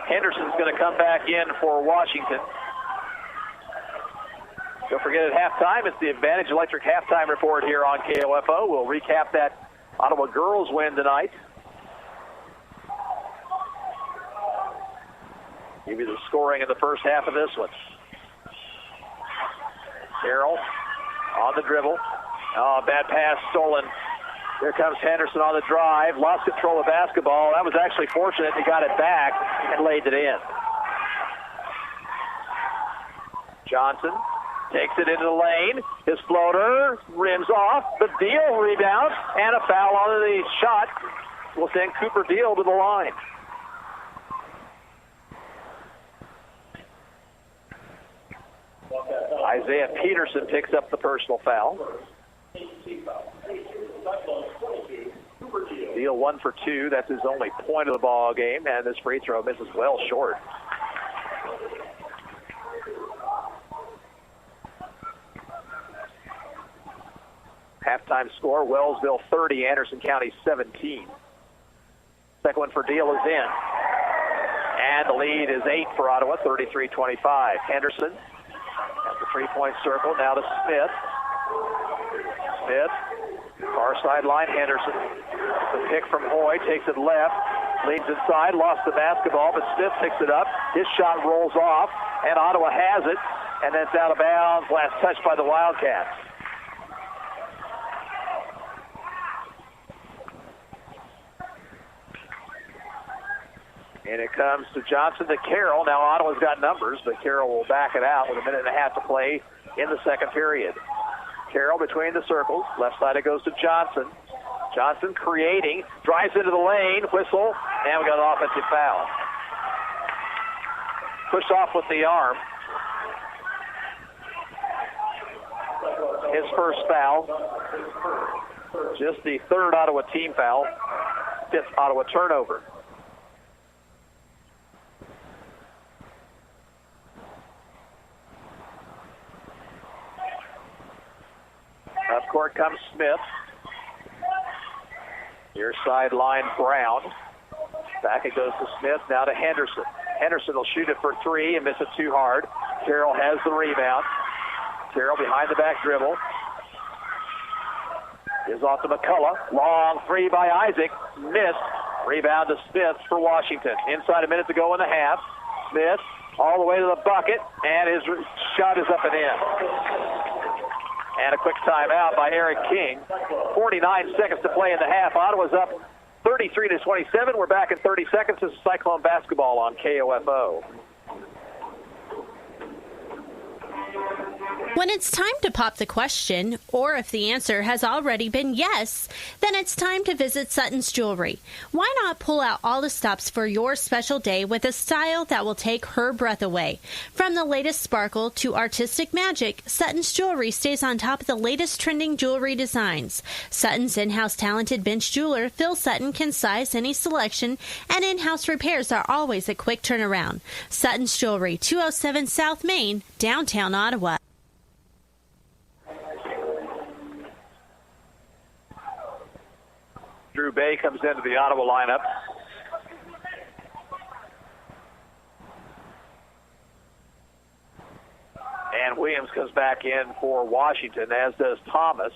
Henderson's going to come back in for Washington. Don't forget at halftime, it's the Advantage Electric halftime report here on KOFO. We'll recap that Ottawa girls win tonight. Give you the scoring in the first half of this one. Carroll on the dribble. Oh, bad pass stolen. Here comes Henderson on the drive. Lost control of basketball. That was actually fortunate. He got it back and laid it in. Johnson takes it into the lane. His floater rims off. The Deal rebound and a foul on the shot will send Cooper Deal to the line. Isaiah Peterson picks up the personal foul. Deal 1 for 2. That's his only point of the ball game, and this free throw misses well short. Halftime score, Wellsville 30, Anderson County 17. Second one for Deal is in. And the lead is 8 for Ottawa, 33-25. Henderson at the three-point circle, now to Smith. Smith, far sideline, Henderson. The pick from Hoy, takes it left, leads inside, lost the basketball, but Smith picks it up. His shot rolls off, and Ottawa has it, and then it's out of bounds. Last touch by the Wildcats. And it comes to Johnson to Carroll. Now Ottawa's got numbers, but Carroll will back it out with a minute and a half to play in the second period. Carroll between the circles. Left side it goes to Johnson. Johnson creating, drives into the lane, whistle, and we got an offensive foul. Pushed off with the arm. His first foul. Just the third Ottawa team foul. Fifth Ottawa turnover. Up court comes Smith. Near sideline, Brown. Back it goes to Smith, now to Henderson. Henderson will shoot it for 3 and miss it too hard. Carroll has the rebound. Carroll behind the back dribble. Is off to McCullough. Long 3 by Isaac. Missed. Rebound to Smith for Washington. Inside a minute to go in the half. Smith all the way to the bucket, and his shot is up and in. And a quick timeout by Eric King. 49 seconds to play in the half. Ottawa's up 33-27. We're back in 30 seconds. This is Cyclone basketball on KOFO. When it's time to pop the question, or if the answer has already been yes, then it's time to visit Sutton's Jewelry. Why not pull out all the stops for your special day with a style that will take her breath away? From the latest sparkle to artistic magic, Sutton's Jewelry stays on top of the latest trending jewelry designs. Sutton's in-house talented bench jeweler, Phil Sutton, can size any selection, and in-house repairs are always a quick turnaround. Sutton's Jewelry, 207 South Main, downtown Ottawa. Drew Bay comes into the Ottawa lineup. And Williams comes back in for Washington, as does Thomas.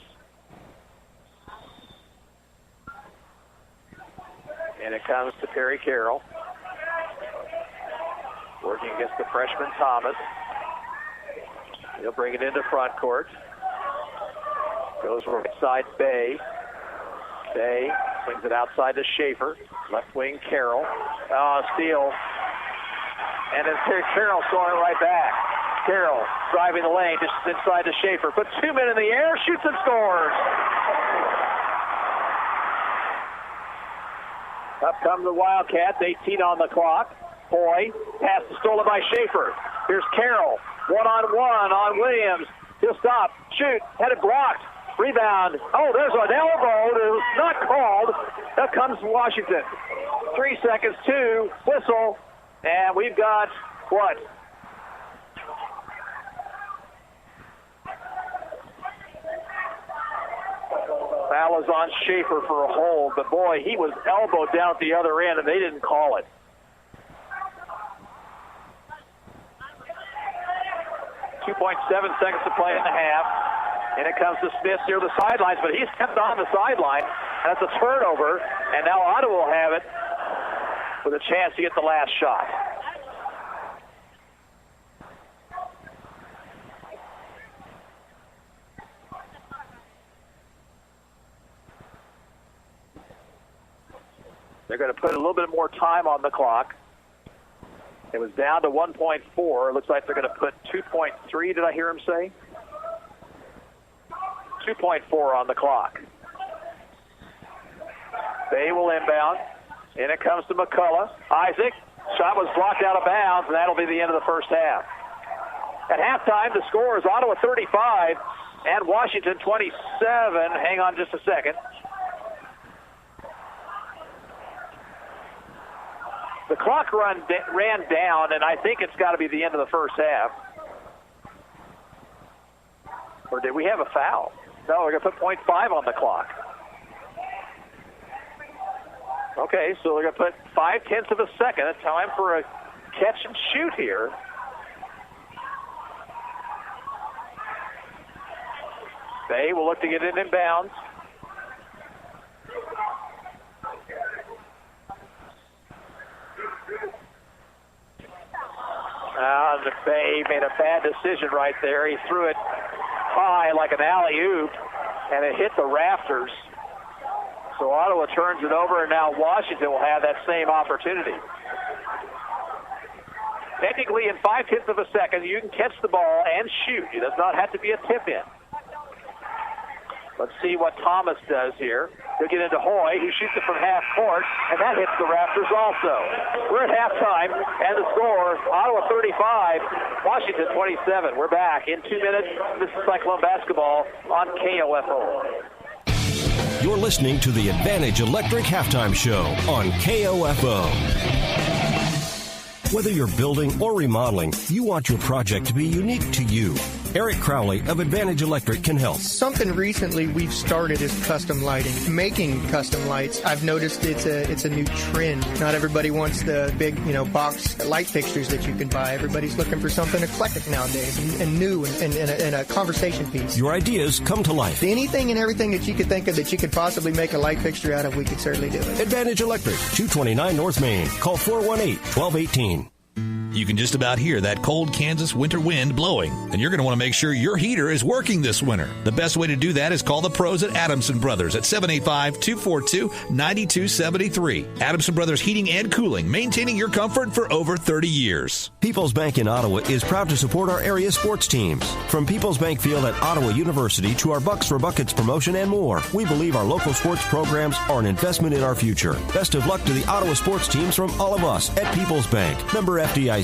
And it comes to Perry Carroll. Working against the freshman Thomas. He'll bring it into front court. Goes right side Bay. Bay swings it outside to Schaefer. Left wing Carroll. Steal. And then Carroll throwing it right back. Carroll driving the lane just inside to Schaefer. Puts 2 men in the air, shoots and scores. Up come the Wildcats, 18 on the clock. Hoy, pass stolen by Schaefer. Here's Carroll, one-on-one on Williams. He'll stop, shoot, had it blocked. Rebound. Oh, there's an elbow. It was not called. Up comes Washington. 3 seconds, 2, whistle, and we've got what? Foul is on Schaefer for a hold, but boy, he was elbowed down at the other end, and they didn't call it. .7 seconds to play in the half. And it comes to Smith near the sidelines, but he's kept on the sideline. That's a turnover, and now Ottawa will have it with a chance to get the last shot. They're going to put a little bit more time on the clock. It was down to 1.4. It looks like they're going to put 2.3, did I hear him say? 2.4 on the clock. Bay will inbound. And it comes to McCullough. Isaac, shot was blocked out of bounds, and that'll be the end of the first half. At halftime, the score is Ottawa 35 and Washington 27. Hang on just a second. The clock ran down, and I think it's got to be the end of the first half. Or did we have a foul? No, we're going to put 0.5 on the clock. Okay, so we're going to put 0.5 of a second. It's time for a catch and shoot here. Bay will look to get it inbounds. The Bay made a bad decision right there. He threw it high like an alley-oop, and it hit the rafters. So Ottawa turns it over, and now Washington will have that same opportunity. Technically, in 0.5 of a second, you can catch the ball and shoot. It does not have to be a tip-in. Let's see what Thomas does here. He'll get into Hoy. He shoots it from half court, and that hits the rafters also. We're at halftime, and the score, Ottawa 35, Washington 27. We're back in 2 minutes. This is Cyclone basketball on KOFO. You're listening to the Advantage Electric Halftime Show on KOFO. Whether you're building or remodeling, you want your project to be unique to you. Eric Crowley of Advantage Electric can help. Something recently we've started is custom lighting. Making custom lights, I've noticed it's a new trend. Not everybody wants the big, box light fixtures that you can buy. Everybody's looking for something eclectic nowadays and new and a conversation piece. Your ideas come to life. Anything and everything that you could think of that you could possibly make a light fixture out of, we could certainly do it. Advantage Electric, 229 North Main. Call 418-1218. You can just about hear that cold Kansas winter wind blowing, and you're going to want to make sure your heater is working this winter. The best way to do that is call the pros at Adamson Brothers at 785-242-9273. Adamson Brothers Heating and Cooling, maintaining your comfort for over 30 years. People's Bank in Ottawa is proud to support our area sports teams. From People's Bank Field at Ottawa University to our Bucks for Buckets promotion and more, we believe our local sports programs are an investment in our future. Best of luck to the Ottawa sports teams from all of us at People's Bank. Member FDIC.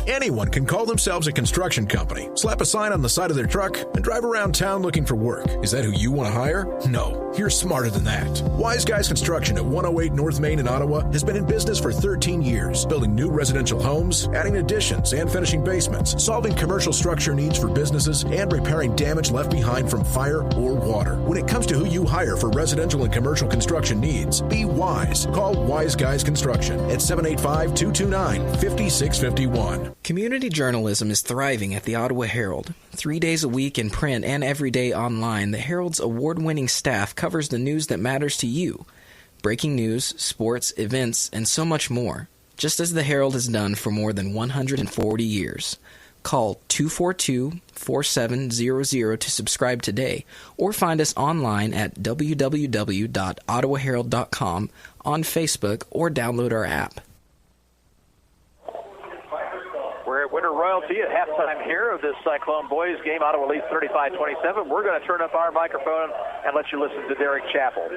Anyone can call themselves a construction company, slap a sign on the side of their truck, and drive around town looking for work. Is that who you want to hire? No, you're smarter than that. Wise Guys Construction at 108 North Main in Ottawa has been in business for 13 years, building new residential homes, adding additions and finishing basements, solving commercial structure needs for businesses, and repairing damage left behind from fire or water. When it comes to who you hire for residential and commercial construction needs, be wise. Call Wise Guys Construction at 785-229-5655. 71. Community journalism is thriving at the Ottawa Herald. 3 days a week in print and every day online, the Herald's award-winning staff covers the news that matters to you. Breaking news, sports, events, and so much more. Just as the Herald has done for more than 140 years. Call 242-4700 to subscribe today, or find us online at www.ottawaherald.com, on Facebook, or download our app. We're at Winter Royalty at halftime here of this Cyclone boys game. Ottawa leads 35-27. We're going to turn up our microphone and let you listen to Derek Chappell.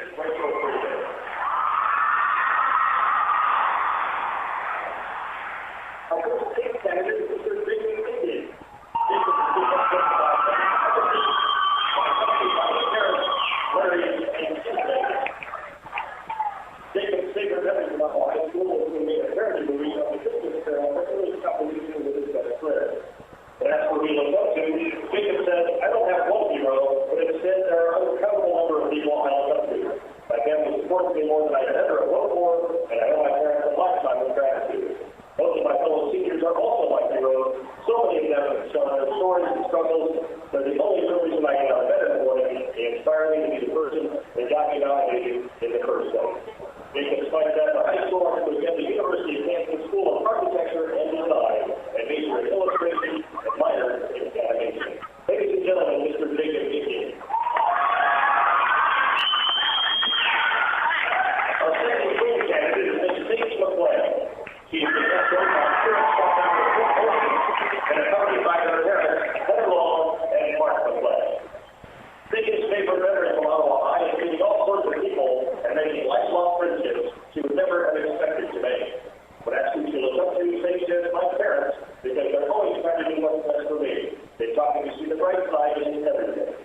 That's what we look up to. Jacob says, I don't have one hero, but instead there are an incredible number of people I look up to. My family supports me more than I could ever have hoped for, and I owe my parents a lifetime of gratitude. Most of my fellow seniors are also my heroes. So many of them have shown their stories and struggles. They're the only reason I get out of bed in the morning. They inspire me to be the person that got me nominated in the first place. Jacob started at the high school to attend the University of Kansas School of Architecture and Design and major in illustration and minor in animation. Ladies and gentlemen, Mr. Jacob Hickey. Our second team candidate is Ms. Paige McClay. She is the best on insurance and accompanied by her parents, Heather Long and Mark McClay. Biggest favorite veteran from Ottawa High is meeting all sorts of people and making lifelong friendships she would never have expected to make. But that's who she looks up to, say she is my parents, because they're always trying to do what's best for me. They taught me to see the bright side in everything.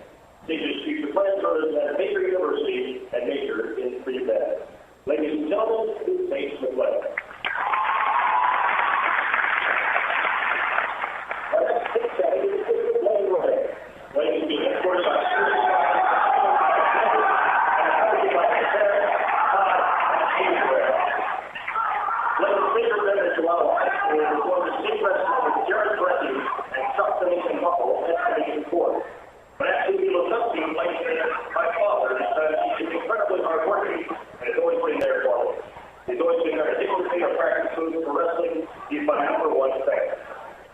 Teachers future plans for us at a major university and major in free bed. Ladies and gentlemen, this is Paige McClay. Our next pick candidate is Mr. Blaine Ray. Blaine is being escorted by but actually, he looks up to him like my father, because he's incredibly hardworking and has always been there for me. He's always been there to take me to practice moves for wrestling. He's my number one fan.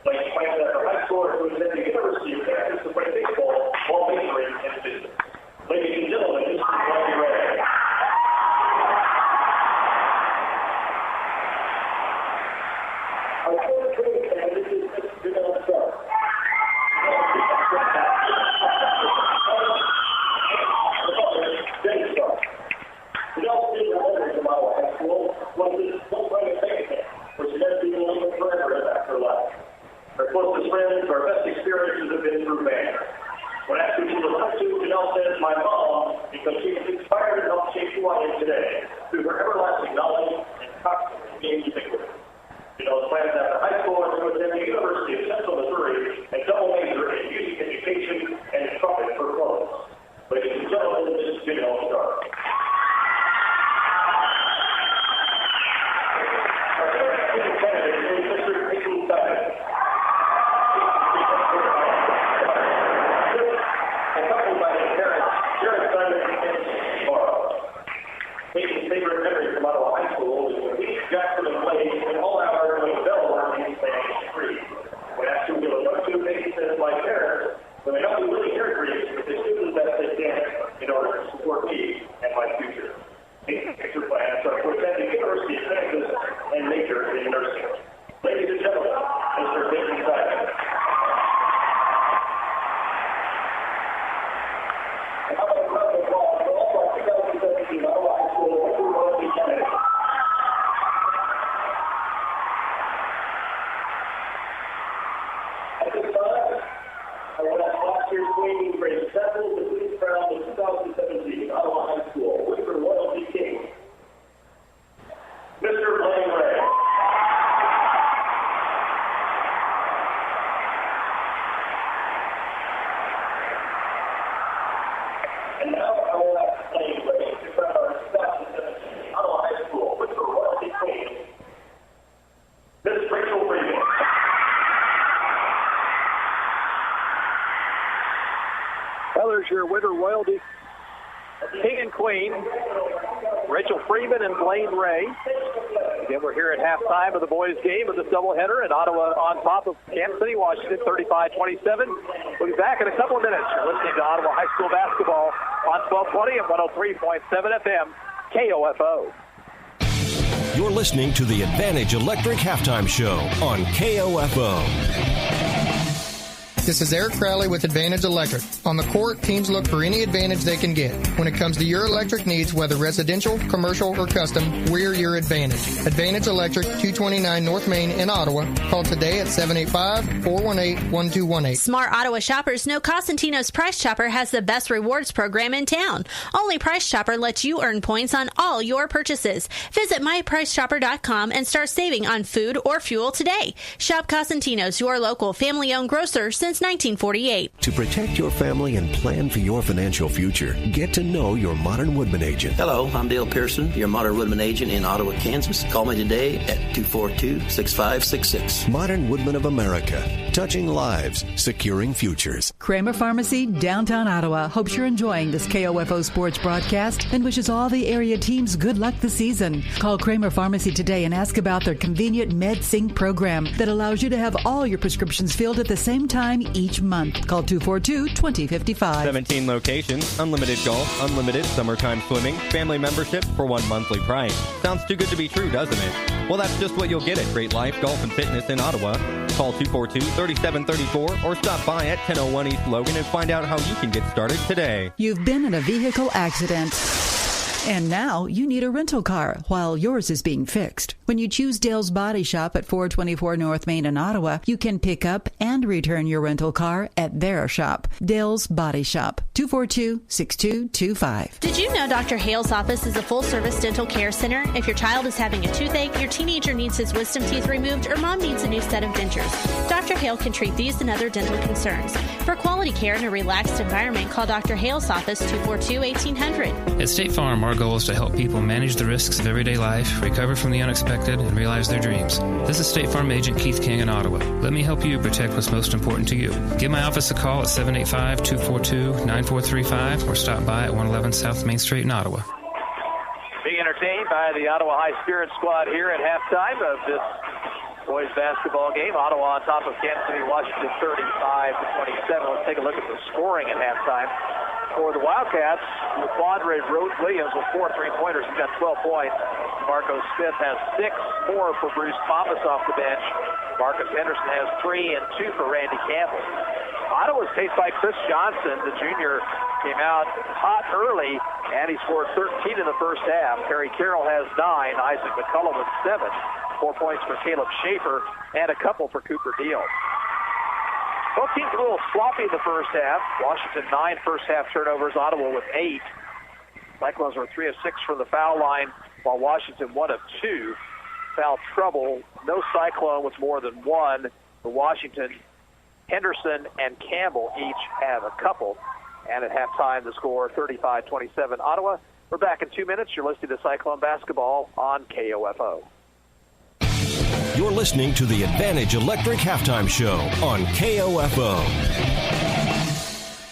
Like he fights at the high school who is at the University of Kansas to play baseball while majoring in business. Ladies and gentlemen, this is Blaine Ray. Our third training candidate is Mr. Janelle Stark. Our closest friends, our best experiences have been through band. When asked who she looks up to, Janelle says, my mom, because she has inspired and helped shape who I am today through her everlasting knowledge and constant engaged ubiquity. Janelle's plans after high school are to attend the University of Central Missouri and double major in music education and trumpet performance. Ladies and gentlemen, this is Janelle Stark. Our third candidate is Mr. Peyton Simon. Accompanied by his parents, Jared Simon and Laura. Peyton's favorite memory from Ottawa High School is when we got to the place and all hours when the bell rang in Spanish Street. When asked who we look up to, Peyton says, my parents, when they help me really care for you, but they do the best they can in order to support me and my future. Peyton's future plans are to attend the University of Kansas and major in nursing. Ladies and gentlemen, Mr. Peyton Simon. At this time, I will ask last year's Queen grade 7 to please crown the 2017 Ottawa High School Winter Royalty King, Mr. Blaine Ray. And now I will ask Blaine Ray to crown our 2017 Ottawa High School Winter Royalty Queen, Ms. Rachel Freeman. Well, there's your winter royalty king and queen, Rachel Freeman and Blaine Ray. Again, we're here at halftime of the boys' game of this doubleheader, and Ottawa on top of Kansas City, Washington, 35-27. We'll be back in a couple of minutes. You're listening to Ottawa High School basketball on 1220 and 103.7 FM, KOFO. You're listening to the Advantage Electric Halftime Show on KOFO. This is Eric Crowley with Advantage Electric. On the court, teams look for any advantage they can get. When it comes to your electric needs, whether residential, commercial, or custom, we're your advantage. Advantage Electric, 229 North Main in Ottawa. Call today at 785-418-1218. Smart Ottawa shoppers know Costantino's Price Chopper has the best rewards program in town. Only Price Chopper lets you earn points on all your purchases. Visit mypriceshopper.com and start saving on food or fuel today. Shop Costantino's, your local family-owned grocer since 1948. To protect your family and plan for your financial future, get to know your Modern Woodman agent. Hello, I'm Dale Pearson, your Modern Woodman agent in Ottawa, Kansas. Call me today at 242-6566. Modern Woodman of America, touching lives, securing futures. Kramer Pharmacy, downtown Ottawa, hopes you're enjoying this KOFO sports broadcast and wishes all the area teams good luck this season. Call Kramer Pharmacy today and ask about their convenient MedSync program that allows you to have all your prescriptions filled at the same time each month. Call 242-2055. 17 locations, unlimited golf, unlimited summertime swimming, family membership for one monthly price. Sounds too good to be true, doesn't it? Well, that's just what you'll get at Great Life Golf and Fitness in Ottawa. Call 242-3734 or stop by at 1001 East Logan and find out how you can get started today. You've been in a vehicle accident, and now you need a rental car while yours is being fixed. When you choose Dale's Body Shop at 424 North Main in Ottawa, you can pick up and return your rental car at their shop. Dale's Body Shop, 242-6225. Did you know Dr. Hale's office is a full-service dental care center? If your child is having a toothache, your teenager needs his wisdom teeth removed, or mom needs a new set of dentures, Dr. Hale can treat these and other dental concerns. For quality care in a relaxed environment, call Dr. Hale's office, 242-1800. At State Farm, our goal is to help people manage the risks of everyday life, recover from the unexpected, and realize their dreams. This is State Farm Agent Keith King in Ottawa. Let me help you protect what's most important to you. Give my office a call at 785-242-9435 or stop by at 111 South Main Street in Ottawa. Being entertained by the Ottawa High Spirit squad here at halftime of this boys basketball game. Ottawa on top of Kansas City, Washington, 35-27. Let's take a look at the scoring at halftime. For the Wildcats, LaQuandre Williams with 4 3-pointers. He's got 12 points. Marco Smith has 6, 4 for Bruce Thomas off the bench. Marcus Henderson has 3 and 2 for Randy Campbell. Ottawa's paced by Chris Johnson. The junior came out hot early, and he scored 13 in the first half. Perry Carroll has 9. Isaac McCullough with 7. 4 points for Caleb Schaefer, and a couple for Cooper Deal. Both teams a little sloppy in the first half. Washington 9 first-half turnovers. Ottawa with 8. Cyclones were 3 of 6 from the foul line, while Washington 1 of 2. Foul trouble. No Cyclone with more than 1 for Washington. Henderson and Campbell each have a couple. And at halftime, the score 35-27 Ottawa. We're back in 2 minutes. You're listening to Cyclone Basketball on KOFO. You're listening to the Advantage Electric Halftime Show on KOFO.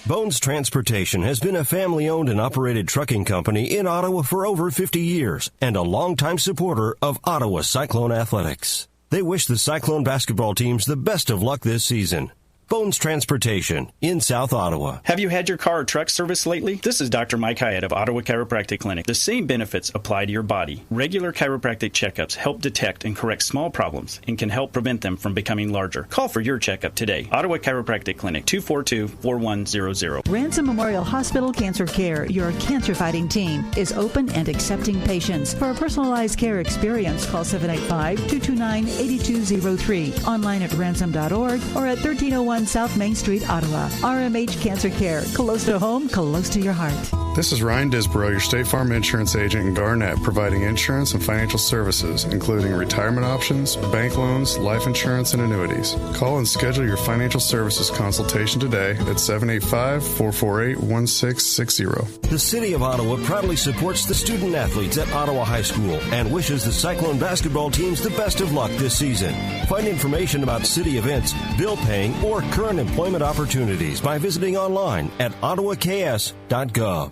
Bones Transportation has been a family-owned and operated trucking company in Ottawa for over 50 years and a longtime supporter of Ottawa Cyclone athletics. They wish the Cyclone basketball teams the best of luck this season. Bones Transportation in South Ottawa. Have you had your car or truck serviced lately? This is Dr. Mike Hyatt of Ottawa Chiropractic Clinic. The same benefits apply to your body. Regular chiropractic checkups help detect and correct small problems and can help prevent them from becoming larger. Call for your checkup today. Ottawa Chiropractic Clinic, 242-4100. Ransom Memorial Hospital Cancer Care, your cancer-fighting team, is open and accepting patients. For a personalized care experience, call 785-229-8203. Online at ransom.org or at 1301 South Main Street, Ottawa. RMH Cancer Care. Close to home, close to your heart. This is Ryan Disborough, your State Farm insurance agent in Garnett, providing insurance and financial services, including retirement options, bank loans, life insurance, and annuities. Call and schedule your financial services consultation today at 785-448-1660. The City of Ottawa proudly supports the student athletes at Ottawa High School and wishes the Cyclone basketball teams the best of luck this season. Find information about city events, bill paying, or current employment opportunities by visiting online at ottawaks.gov.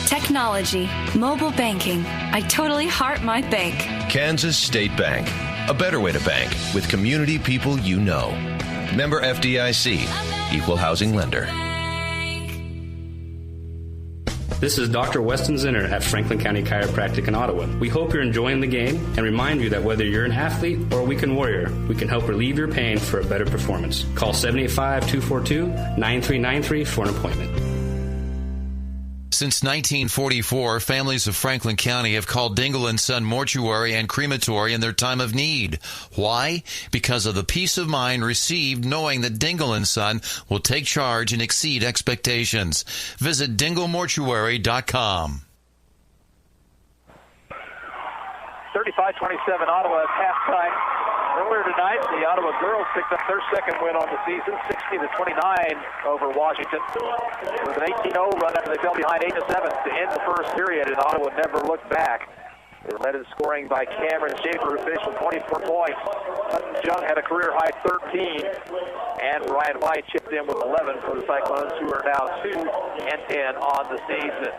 Technology, mobile banking. I totally heart my bank. Kansas State Bank. A better way to bank with community people you know. Member FDIC. Equal housing lender. This is Dr. Weston Zinner at Franklin County Chiropractic in Ottawa. We hope you're enjoying the game and remind you that whether you're an athlete or a weekend warrior, we can help relieve your pain for a better performance. Call 785-242-9393 for an appointment. Since 1944, families of Franklin County have called Dingle & Son Mortuary and Crematory in their time of need. Why? Because of the peace of mind received knowing that Dingle & Son will take charge and exceed expectations. Visit dinglemortuary.com. 35-27 Ottawa at halftime. Earlier tonight, the Ottawa girls picked up their second win on the season, 60-29 over Washington. It was an 18-0 run after they fell behind 8-7 to end the first period, and Ottawa never looked back. They were led in scoring by Cameron Schaefer, who finished with 24 points. Hutton Jung had a career-high 13, and Ryan White chipped in with 11 for the Cyclones, who are now 2-10 on the season.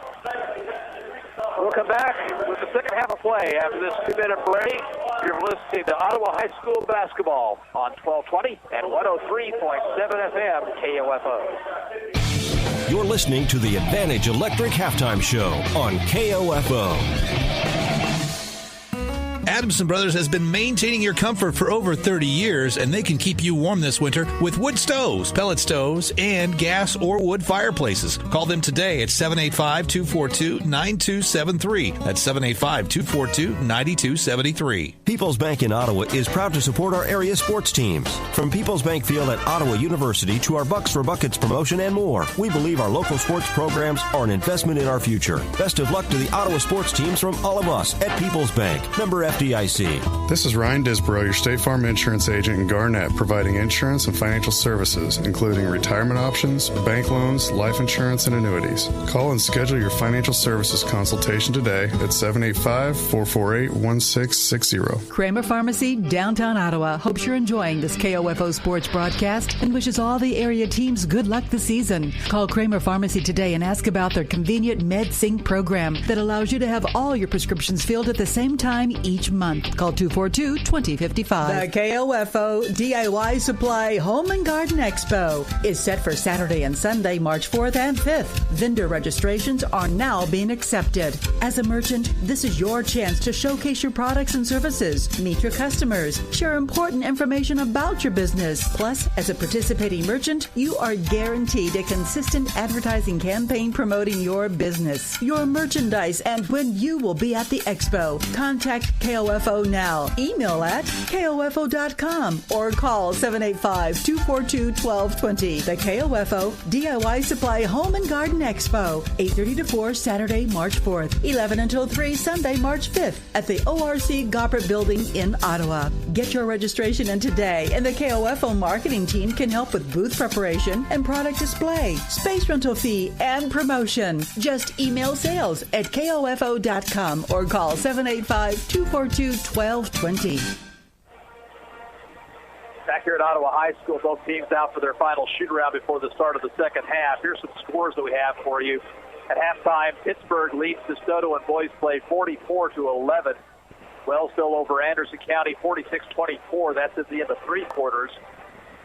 We'll come back with the second half of play after this 2-minute break. You're listening to Ottawa High School basketball on 1220 and 103.7 FM KOFO. You're listening to the Advantage Electric Halftime Show on KOFO. Adamson Brothers has been maintaining your comfort for over 30 years, and they can keep you warm this winter with wood stoves, pellet stoves, and gas or wood fireplaces. Call them today at 785-242-9273. That's 785-242-9273. People's Bank in Ottawa is proud to support our area sports teams. From People's Bank Field at Ottawa University to our Bucks for Buckets promotion and more, we believe our local sports programs are an investment in our future. Best of luck to the Ottawa sports teams from all of us at People's Bank. Member FDIC. This is Ryan Disborough, your State Farm insurance agent in Garnett, providing insurance and financial services, including retirement options, bank loans, life insurance, and annuities. Call and schedule your financial services consultation today at 785-448-1660. Kramer Pharmacy, downtown Ottawa, hopes you're enjoying this KOFO sports broadcast and wishes all the area teams good luck this season. Call Kramer Pharmacy today and ask about their convenient MedSync program that allows you to have all your prescriptions filled at the same time each month. Call 242-2055. The KOFO DIY Supply Home and Garden Expo is set for Saturday and Sunday, March 4th and 5th. Vendor registrations are now being accepted. As a merchant, this is your chance to showcase your products and services, meet your customers, share important information about your business. Plus, as a participating merchant, you are guaranteed a consistent advertising campaign promoting your business, your merchandise, and when you will be at the expo. Contact KOFO now. Email at KOFO.com or call 785-242-1220. The KOFO DIY Supply Home and Garden Expo, 8:30 to 4 Saturday, March 4th, 11 until 3 Sunday, March 5th at the ORC Goppert Building in Ottawa. Get your registration in today, and the KOFO marketing team can help with booth preparation and product display, space rental fee, and promotion. Just email sales at KOFO.com or call 785-242-1220. Back here at Ottawa High School, both teams out for their final shoot-around before the start of the second half. Here's some scores that we have for you. At halftime, Pittsburgh leads DeSoto in boys play 44-11. Wellsville over Anderson County 46-24. That's at the end of three quarters.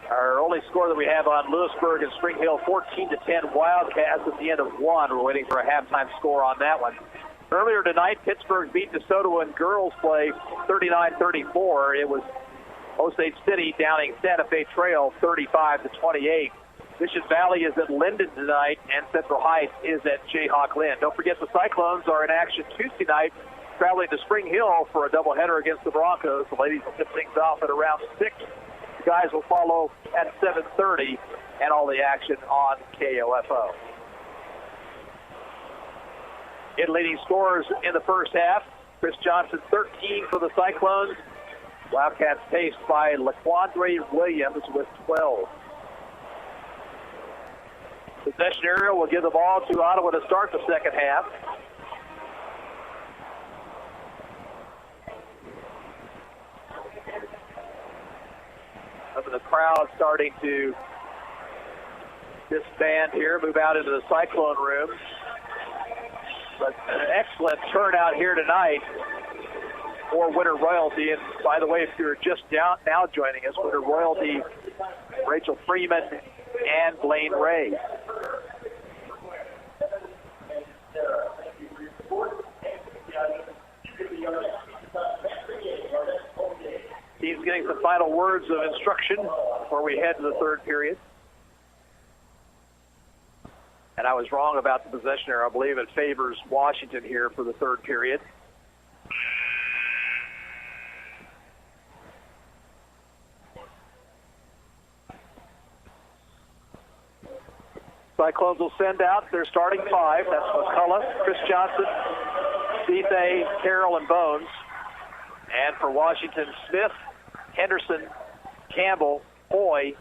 Our only score that we have on Lewisburg and Spring Hill, 14-10 Wildcats at the end of one. We're waiting for a halftime score on that one. Earlier tonight, Pittsburgh beat DeSoto in girls play 39-34. It was Osage City downing Santa Fe Trail 35-28. Mission Valley is at Linden tonight, and Central Heights is at Jayhawk Lynn. Don't forget the Cyclones are in action Tuesday night, traveling to Spring Hill for a doubleheader against the Broncos. The ladies will tip things off at around 6. The guys will follow at 7:30, and all the action on KOFO. in leading scorers in the first half. Chris Johnson, 13 for the Cyclones. Wildcats paced by LaQuandre Williams with 12. Possession area will give the ball to Ottawa to start the second half. Some of the crowd starting to disband here, move out into the Cyclone room. But an excellent turnout here tonight for Winter Royalty. And by the way, if you're just now joining us, Winter Royalty, Rachel Freeman and Blaine Ray. Team's getting some final words of instruction before we head to the third period. And I was wrong about the possession error. I believe it favors Washington here for the third period. Cyclones will send out their starting five. That's McCullough, Chris Johnson, Bethay, Carroll, and Bones. And for Washington, Smith, Henderson, Campbell, Hoy,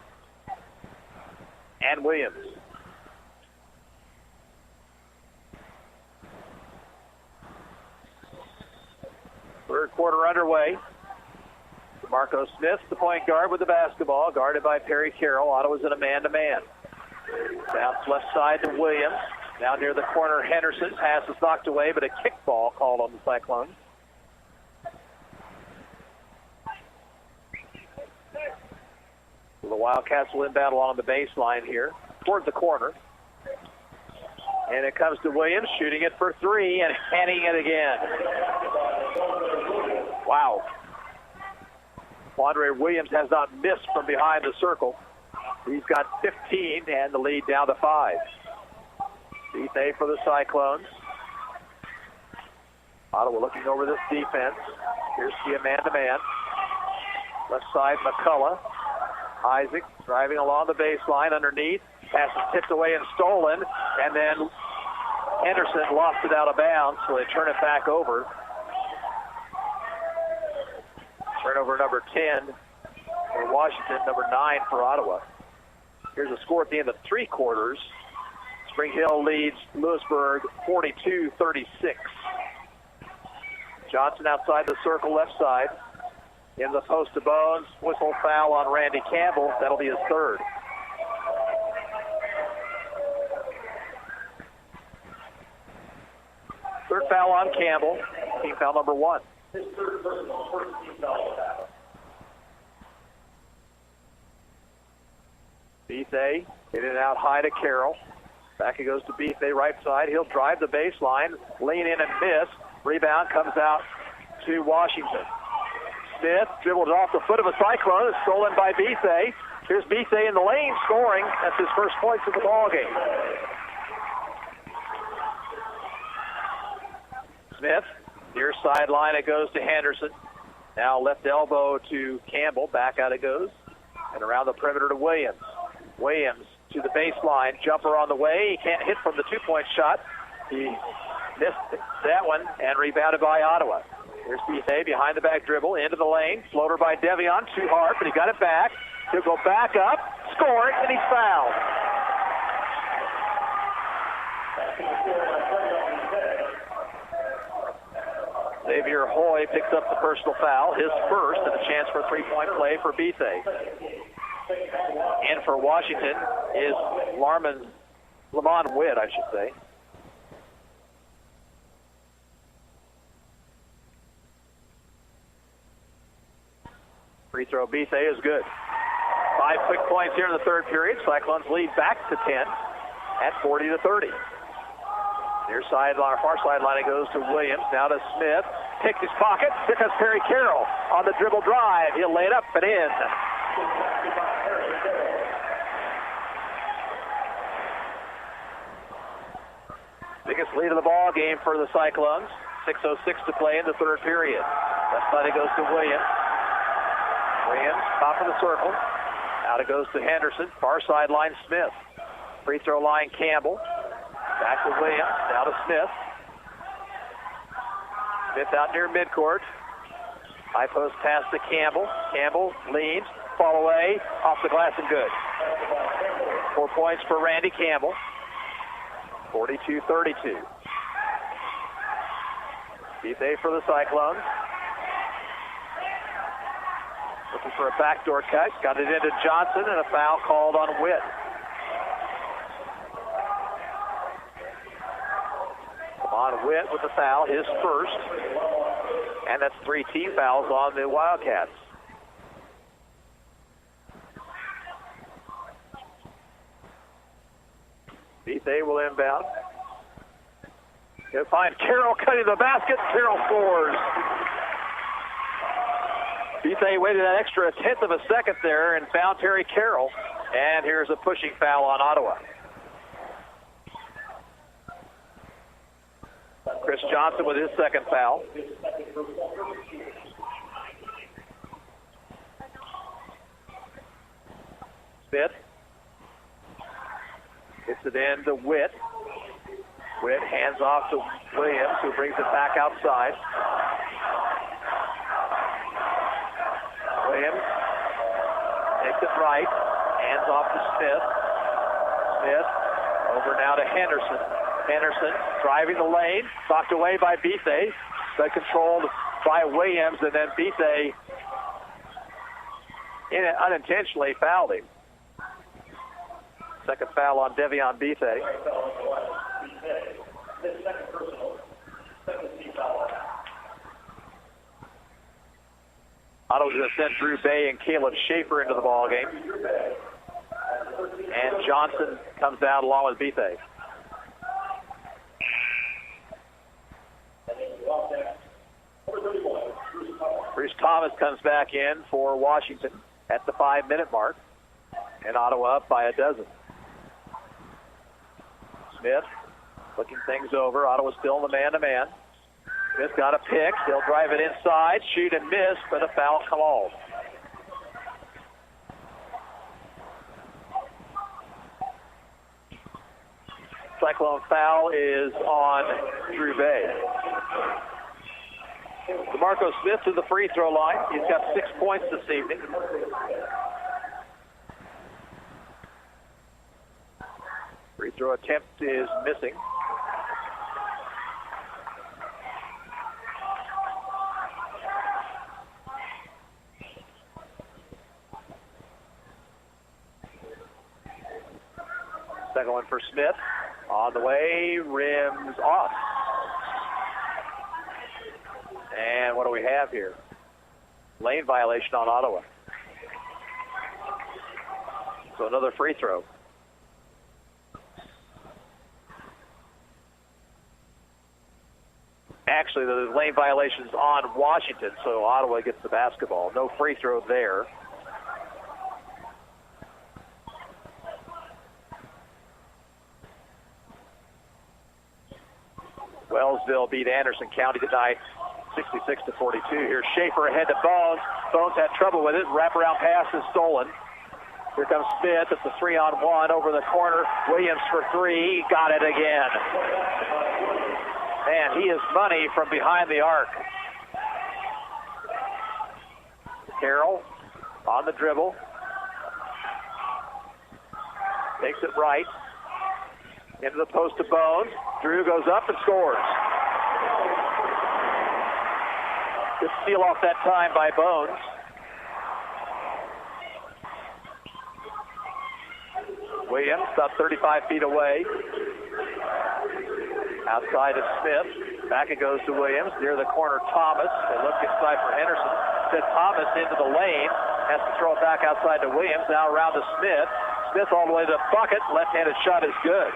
and Williams. Third quarter underway. Marco Smith, the point guard with the basketball, guarded by Perry Carroll. Ottawa's in a man-to-man. Bounce left side to Williams. Now near the corner, Henderson. Pass is knocked away, but a kick ball called on the Cyclones. The Wildcats will inbound along the baseline here, toward the corner. And it comes to Williams, shooting it for three and handing it again. Wow. Andre Williams has not missed from behind the circle. He's got 15 and the lead down to 5. Bethay for the Cyclones. Ottawa looking over this defense. Here's the man-to-man. Left side, McCullough. Isaac driving along the baseline underneath. Pass is tipped away and stolen. And then Henderson lost it out of bounds, so they turn it back over. Turnover number 10 for Washington, number 9 for Ottawa. Here's a score at the end of three quarters. Spring Hill leads Lewisburg 42-36. Johnson outside the circle, left side. In the post to Bones. Whistle foul on Randy Campbell. That'll be his third. Third foul on Campbell. Team foul number 1. Bethay in and out high to Carroll. Back it goes to Bethay, right side. He'll drive the baseline, lean in and miss. Rebound comes out to Washington. Smith dribbles off the foot of a Cyclone. It's stolen by Bethay. Here's Bethay in the lane scoring. That's his first points of the ball game. Smith, near sideline, it goes to Henderson. Now left elbow to Campbell. Back out it goes. And around the perimeter to Williams. Williams to the baseline. Jumper on the way. He can't hit from the two-point shot. He missed that one and rebounded by Ottawa. Here's Bethay behind the back dribble, into the lane. Floater by Devion, too hard, but he got it back. He'll go back up, score it, and he's fouled. Xavier Hoy picks up the personal foul, his first, and a chance for a three-point play for Bethay. And for Washington is Lamont Witt, I should say. Free throw Bethay is good. 5 quick points here in the third period. Cyclones lead back to 10 at 40-30. Near sideline, far sideline, it goes to Williams. Now to Smith. Picks his pocket. Here comes Perry Carroll on the dribble drive. He'll lay it up and in. Biggest lead of the ball game for the Cyclones. 6:06 to play in the third period. Left side it goes to Williams. Williams, top of the circle. Out it goes to Henderson. Far sideline, Smith. Free throw line, Campbell. Back to Williams. Now to Smith. Smith out near midcourt. High post pass to Campbell. Campbell leans, fall away, off the glass and good. 4 points for Randy Campbell. 42-32. Bethea for the Cyclones. Looking for a backdoor cut. Got it into Johnson, and a foul called on Witt. On Witt with the foul, his first. And that's 3 team fouls on the Wildcats. Bethea will inbound. He'll find Carroll cutting the basket. Carroll scores. Bethea waited an extra tenth of a second there and found Terry Carroll. And here's a pushing foul on Ottawa. Chris Johnson with his second foul. Smith gets it in to Witt. Witt hands off to Williams, who brings it back outside. Williams takes it right, hands off to Smith. Smith over now to Henderson. Henderson driving the lane, knocked away by Bethea, but controlled by Williams, and then Bethea unintentionally fouled him. Second foul on Devion Bethea. Ottawa's going to send Drew Bay and Caleb Schaefer into the ballgame. And Johnson comes down along with Bethea. Bruce Thomas comes back in for Washington at the 5-minute mark. And Ottawa up by a dozen. Smith looking things over. Ottawa still in the man-to-man. Smith got a pick. They'll drive it inside, shoot and miss, but a foul called. Cyclone foul is on Drew Bay. DeMarco Smith to the free throw line. He's got 6 points this evening. Free throw attempt is missing. Second one for Smith. On the way, rims off. And what do we have here? Lane violation on Ottawa. So another free throw. Actually, the lane violation's on Washington, so Ottawa gets the basketball. No free throw there. Wellsville beat Anderson County tonight, 66-42. Here's Schaefer ahead to Bones. Bones had trouble with it. Wraparound pass is stolen. Here comes Smith. It's a 3-on-1 over the corner. Williams for three. Got it again. Man, he is money from behind the arc. Carroll on the dribble. Takes it right. Into the post to Bones. Drew goes up and scores. Good steal off that time by Bones. Williams about 35 feet away. Outside of Smith. Back it goes to Williams. Near the corner, Thomas. They look inside for Henderson. Sent Thomas into the lane. Has to throw it back outside to Williams. Now around to Smith. Smith all the way to the bucket. Left-handed shot is good.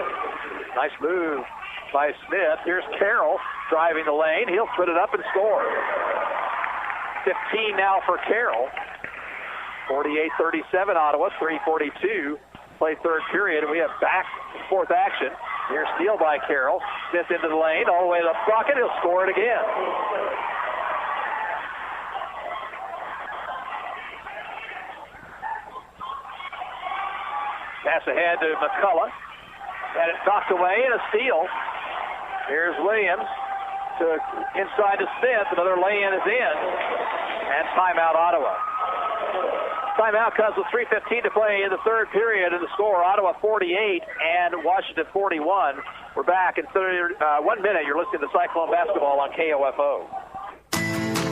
Nice move by Smith. Here's Carroll driving the lane. He'll put it up and score. 15 now for Carroll. 48-37 Ottawa. 3:42. Play third period, and we have back and forth action. Here's steal by Carroll. Smith into the lane, all the way to the bucket. He'll score it again. Pass ahead to McCullough. Had it knocked away and a steal. Here's Williams. to inside to Smith. Another lay-in is in. And timeout, Ottawa. Timeout comes with 3:15 to play in the third period, and the score, Ottawa 48 and Washington 41. We're back in 1 minute. You're listening to Cyclone Basketball on KOFO.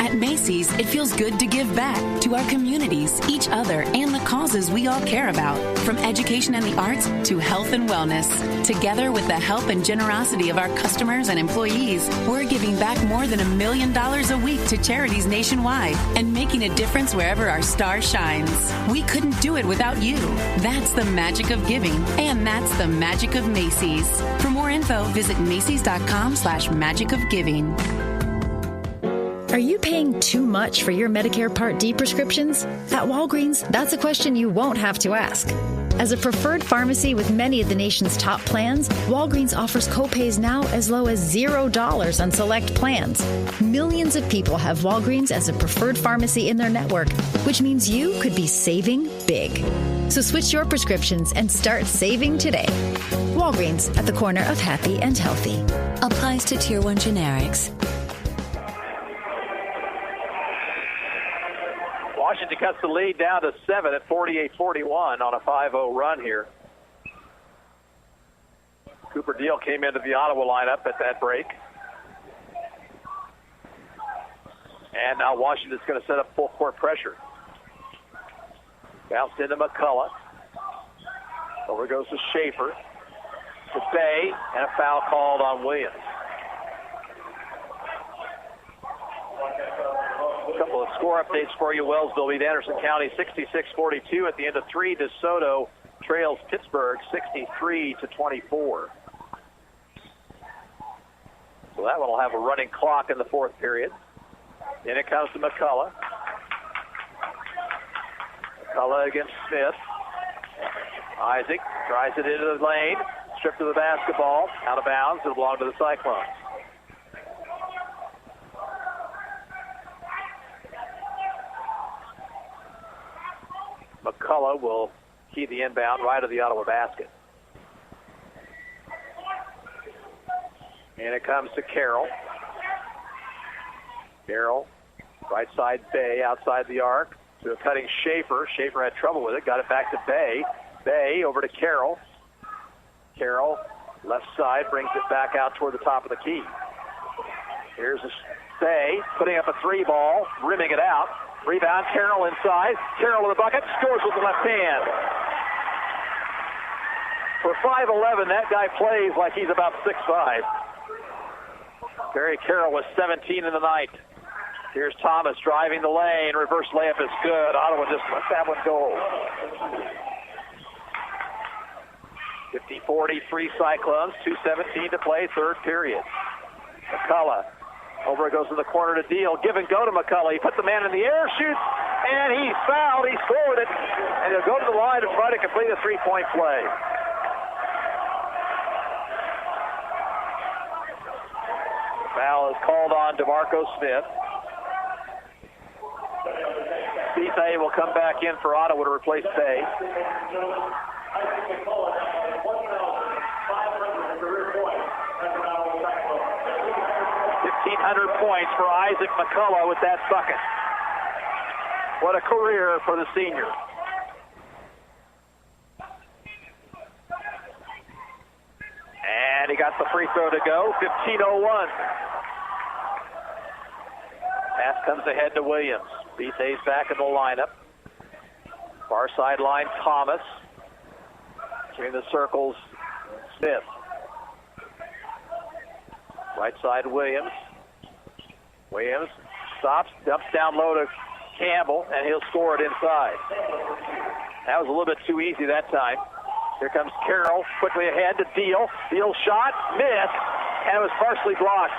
At Macy's, it feels good to give back to our communities, each other, and the causes we all care about. From education and the arts to health and wellness. Together with the help and generosity of our customers and employees, we're giving back more than $1 million a week to charities nationwide and making a difference wherever our star shines. We couldn't do it without you. That's the magic of giving, and that's the magic of Macy's. For more info, visit Macy's.com/magicofgiving. Are you paying too much for your Medicare Part D prescriptions? At Walgreens, that's a question you won't have to ask. As a preferred pharmacy with many of the nation's top plans, Walgreens offers copays now as low as $0 on select plans. Millions of people have Walgreens as a preferred pharmacy in their network, which means you could be saving big. So switch your prescriptions and start saving today. Walgreens, at the corner of happy and healthy. Applies to Tier 1 generics. Washington cuts the lead down to 7 at 48-41 on a 5-0 run here. Cooper Deal came into the Ottawa lineup at that break. And now Washington's going to set up full court pressure. Bounced into McCullough. Over goes to Schaefer. To Bay, and a foul called on Williams. A couple of score updates for you. Wellsville beat Anderson County 66-42 at the end of 3. DeSoto trails Pittsburgh 63-24. So that one will have a running clock in the fourth period. Then it comes to McCullough. McCullough against Smith. Isaac tries it into the lane. Stripped of the basketball. Out of bounds. It'll belong to the Cyclones. McCullough will key the inbound right of the Ottawa basket. And it comes to Carroll. Carroll, right side Bay, outside the arc. To a cutting Schaefer. Schaefer had trouble with it. Got it back to Bay. Bay over to Carroll. Carroll, left side, brings it back out toward the top of the key. Here's a Bay, putting up a three ball, rimming it out. Rebound, Carroll inside. Carroll in the bucket, scores with the left hand. For 5'11", that guy plays like he's about 6'5". Barry Carroll was 17 in the night. Here's Thomas driving the lane. Reverse layup is good. Ottawa just let that one go. 50-43 Cyclones, 2:17 to play, third period. McCullough. Over it goes to the corner to Deal. Give and go to McCullough. He put the man in the air, shoots, and he's fouled. He scored it. And he'll go to the line and try to complete a three-point play. Foul is called on DeMarco Smith. Bethay will come back in for Ottawa to replace Bay. 1,500 points for Isaac McCullough with that bucket. What a career for the senior. And he got the free throw to go. 15:01. Pass comes ahead to Williams. Bethay's back in the lineup. Far sideline, Thomas. Between the circles, Smith. Right side, Williams. Williams stops, dumps down low to Campbell, and he'll score it inside. That was a little bit too easy that time. Here comes Carroll, quickly ahead to Deal. Deal shot, missed, and it was partially blocked.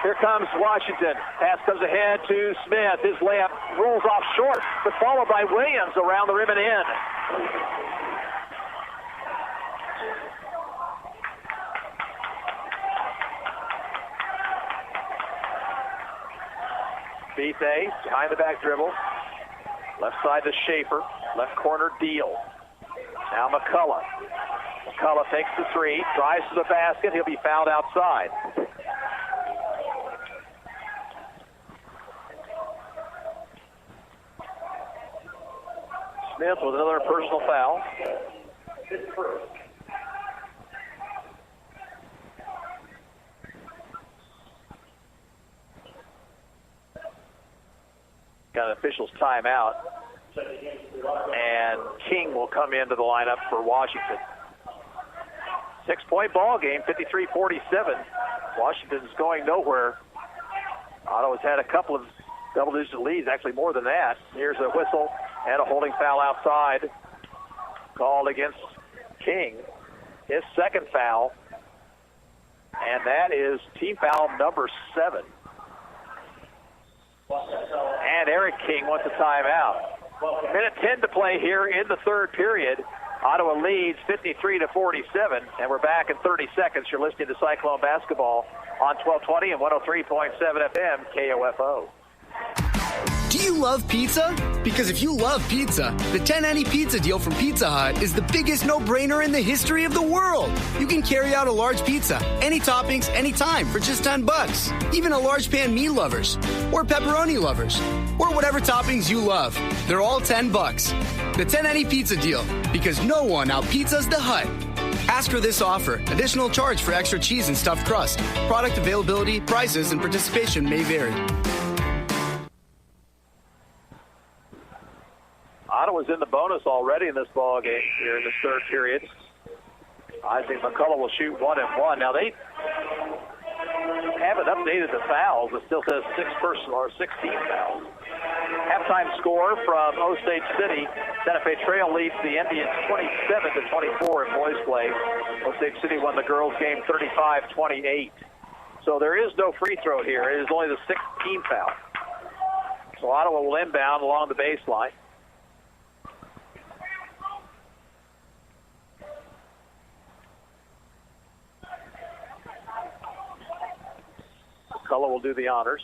Here comes Washington. Pass comes ahead to Smith. His layup rolls off short, but followed by Williams around the rim and in. Bethay, behind the back dribble. Left side to Schaefer. Left corner, Deal. Now McCullough. McCullough takes the three, drives to the basket. He'll be fouled outside. Smith with another personal foul. Got an official's timeout. And King will come into the lineup for Washington. 6-point ball game, 53-47. Washington's going nowhere. Ottawa's had a couple of double-digit leads, actually more than that. Here's a whistle and a holding foul outside called against King. His second foul, and that is team foul number 7. And Eric King wants a timeout. Minute 10 to play here in the third period. Ottawa leads 53-47, and we're back in 30 seconds. You're listening to Cyclone Basketball on 1220 and 103.7 FM KOFO. Do you love pizza? Because if you love pizza, the 10 any pizza deal from Pizza Hut is the biggest no-brainer in the history of the world. You can carry out a large pizza, any toppings, anytime for just $10. Even a large pan meat lovers, or pepperoni lovers, or whatever toppings you love. They're all $10. The 10 any pizza deal, because no one out-pizzas the Hut. Ask for this offer. Additional charge for extra cheese and stuffed crust. Product availability, prices, and participation may vary. Ottawa's in the bonus already in this ball game here in this third period. Isaac McCullough will shoot 1-1. Now they haven't updated the fouls. It still says 6 personal or 16 fouls. Halftime score from Osage City. Santa Fe Trail leads the Indians 27-24 in boys play. Osage City won the girls game 35-28. So there is no free throw here. It is only the 6th team foul. So Ottawa will inbound along the baseline. McCullough will do the honors.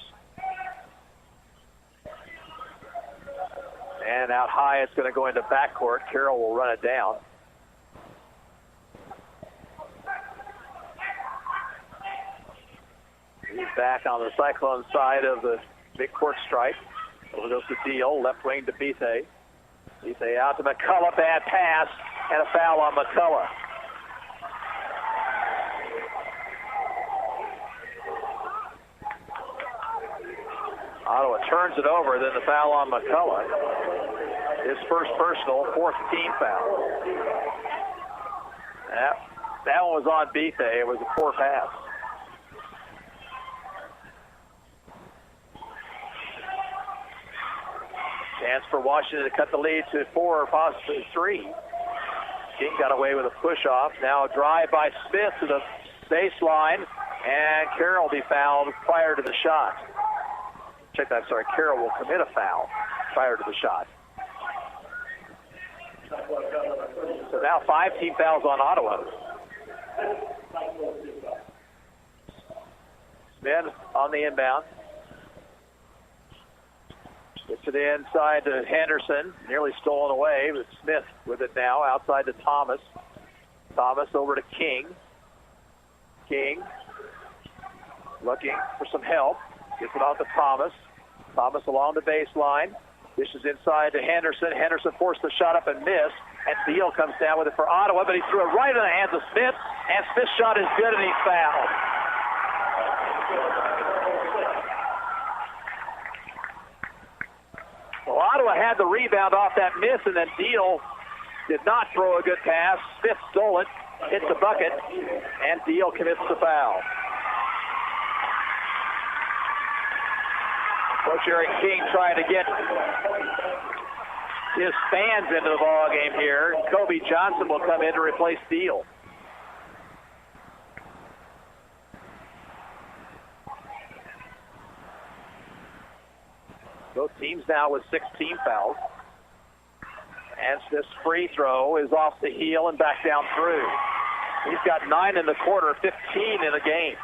And out high, it's going to go into backcourt. Carroll will run it down. He's back on the Cyclone side of the midcourt stripe. Over goes to Deal, left wing to Bethe. Bethe out to McCullough, bad pass, and a foul on McCullough. Ottawa turns it over, then the foul on McCullough. His first personal, 4th team foul. That one was on Bethe. It was a poor pass. Chance for Washington to cut the lead to 4 or possibly 3. King got away with a push-off. Now a drive by Smith to the baseline, and Carroll will be fouled prior to the shot. Check that, sorry. Carroll will commit a foul prior to the shot. So now 5 team fouls on Ottawa. Smith on the inbound. Gets it inside to Henderson. Nearly stolen away, but Smith with it now outside to Thomas. Thomas over to King. King looking for some help. Gets it off to Thomas. Thomas along the baseline. Dishes inside to Henderson. Henderson forced the shot up and missed. And Deal comes down with it for Ottawa, but he threw it right in the hands of Smith. And Smith's shot is good, and he's fouled. Well, Ottawa had the rebound off that miss, and then Deal did not throw a good pass. Smith stole it, hit the bucket, and Deal commits the foul. Coach Eric King trying to get his fans into the ball game here. Kobe Johnson will come in to replace Deal. Both teams now with 16 fouls. And this free throw is off the heel and back down through. He's got 9 in the quarter, 15 in the game.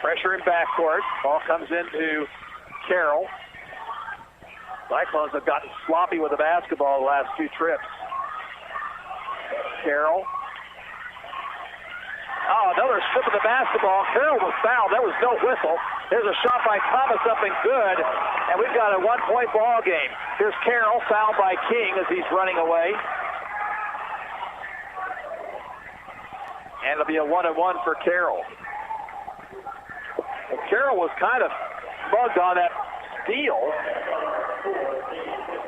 Pressure in backcourt. Ball comes into Carroll. Cyclones have gotten sloppy with the basketball the last 2 trips. Carroll. Oh, another slip of the basketball. Carroll was fouled. There was no whistle. There's a shot by Thomas up and good, and we've got a 1-point ball game. Here's Carroll, fouled by King as he's running away. And it'll be a 1-and-1 for Carroll. And Carroll was kind of bugged on that steal.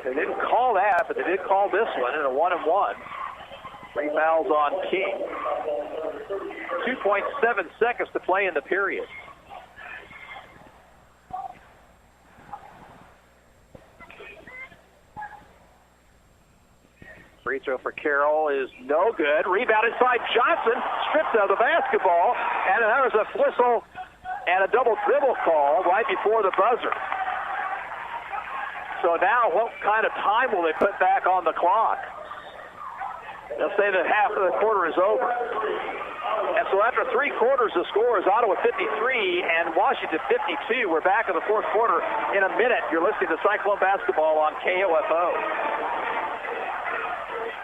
They didn't call that, but they did call this one in a 1-and-1. 3 fouls on King. 2.7 seconds to play in the period. Free throw for Carroll is no good. Rebound inside Johnson, stripped of the basketball, and there was a whistle and a double dribble call right before the buzzer. So now what kind of time will they put back on the clock? They'll say that half of the quarter is over. And so after 3 quarters, the score is Ottawa 53 and Washington 52. We're back in the fourth quarter in a minute. You're listening to Cyclone Basketball on KOFO.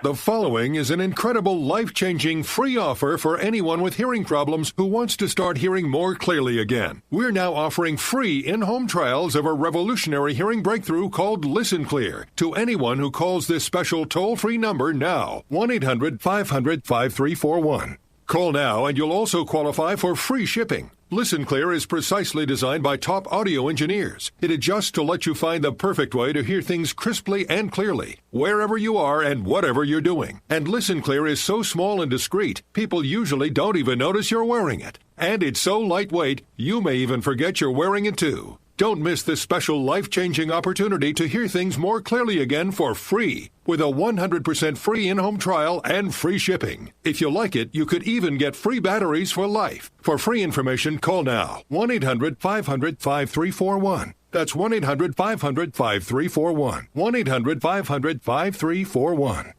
The following is an incredible, life-changing free offer for anyone with hearing problems who wants to start hearing more clearly again. We're now offering free in-home trials of a revolutionary hearing breakthrough called Listen Clear to anyone who calls this special toll-free number now, 1-800-500-5341. Call now and you'll also qualify for free shipping. Listen Clear is precisely designed by top audio engineers. It adjusts to let you find the perfect way to hear things crisply and clearly, wherever you are and whatever you're doing. And Listen Clear is so small and discreet, people usually don't even notice you're wearing it. And it's so lightweight, you may even forget you're wearing it too. Don't miss this special life-changing opportunity to hear things more clearly again for free with a 100% free in-home trial and free shipping. If you like it, you could even get free batteries for life. For free information, call now. 1-800-500-5341. That's 1-800-500-5341. 1-800-500-5341.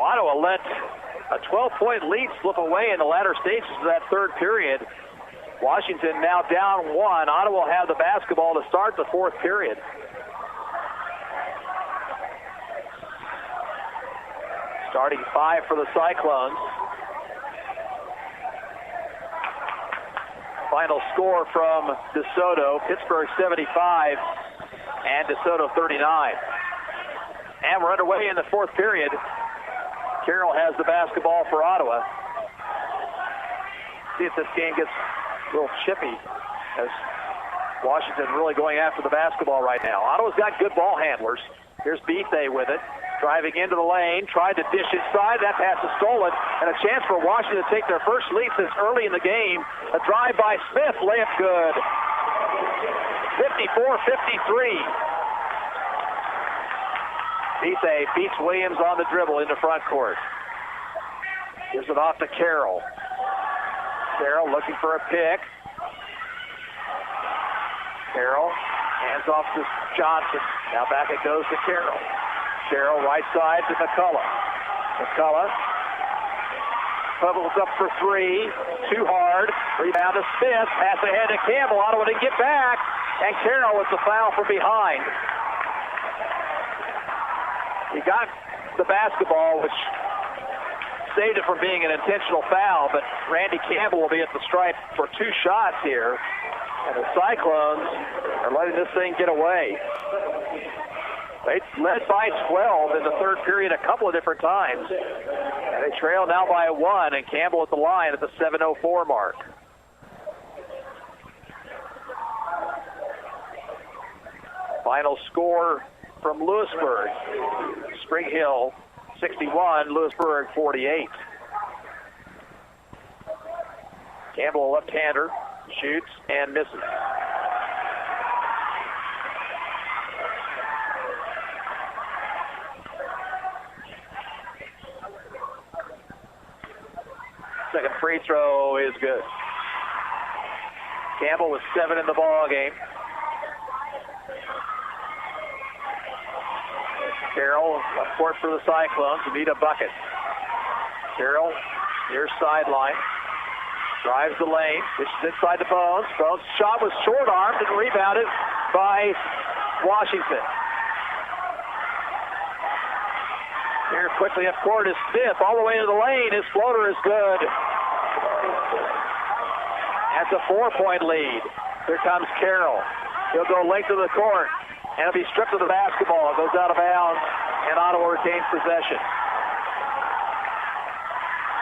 Ottawa let a 12-point lead slip away in the latter stages of that third period. Washington now down 1. Ottawa will have the basketball to start the fourth period. Starting 5 for the Cyclones. Final score from DeSoto, Pittsburgh 75 and DeSoto 39. And we're underway in the fourth period. Carroll has the basketball for Ottawa. See if this game gets a little chippy as Washington really going after the basketball right now. Ottawa's got good ball handlers. Here's Bethe with it. Driving into the lane, tried to dish inside. That pass is stolen, and a chance for Washington to take their first lead since early in the game. A drive by Smith, layup good. 54-53. Bethe beats Williams on the dribble into front court. Gives it off to Carroll. Carroll looking for a pick. Carroll hands off to Johnson. Now back it goes to Carroll. Carroll right side to McCullough. McCullough bubbles up for 3. Too hard. Rebound to Smith. Pass ahead to Campbell. Ottawa didn't get back. And Carroll with the foul from behind. He got the basketball, which saved it from being an intentional foul, but Randy Campbell will be at the stripe for 2 shots here. And the Cyclones are letting this thing get away. They led by 12 in the third period a couple of different times. And they trail now by 1, and Campbell at the line at the 7:04 mark. Final score from Lewisburg. Spring Hill 61, Lewisburg 48. Campbell, a left-hander, shoots and misses. Second free throw is good. Campbell with 7 in the ball game. Carroll, a court for the Cyclones, to need a bucket. Carroll, near sideline, drives the lane, pitches inside the Bones. Bones' shot was short-armed and rebounded by Washington. Here quickly up court is Smith, all the way to the lane. His floater is good. That's a 4-point lead. Here comes Carroll. He'll go length of the court, and he'll be stripped of the basketball. It goes out of bounds, and Ottawa retains possession.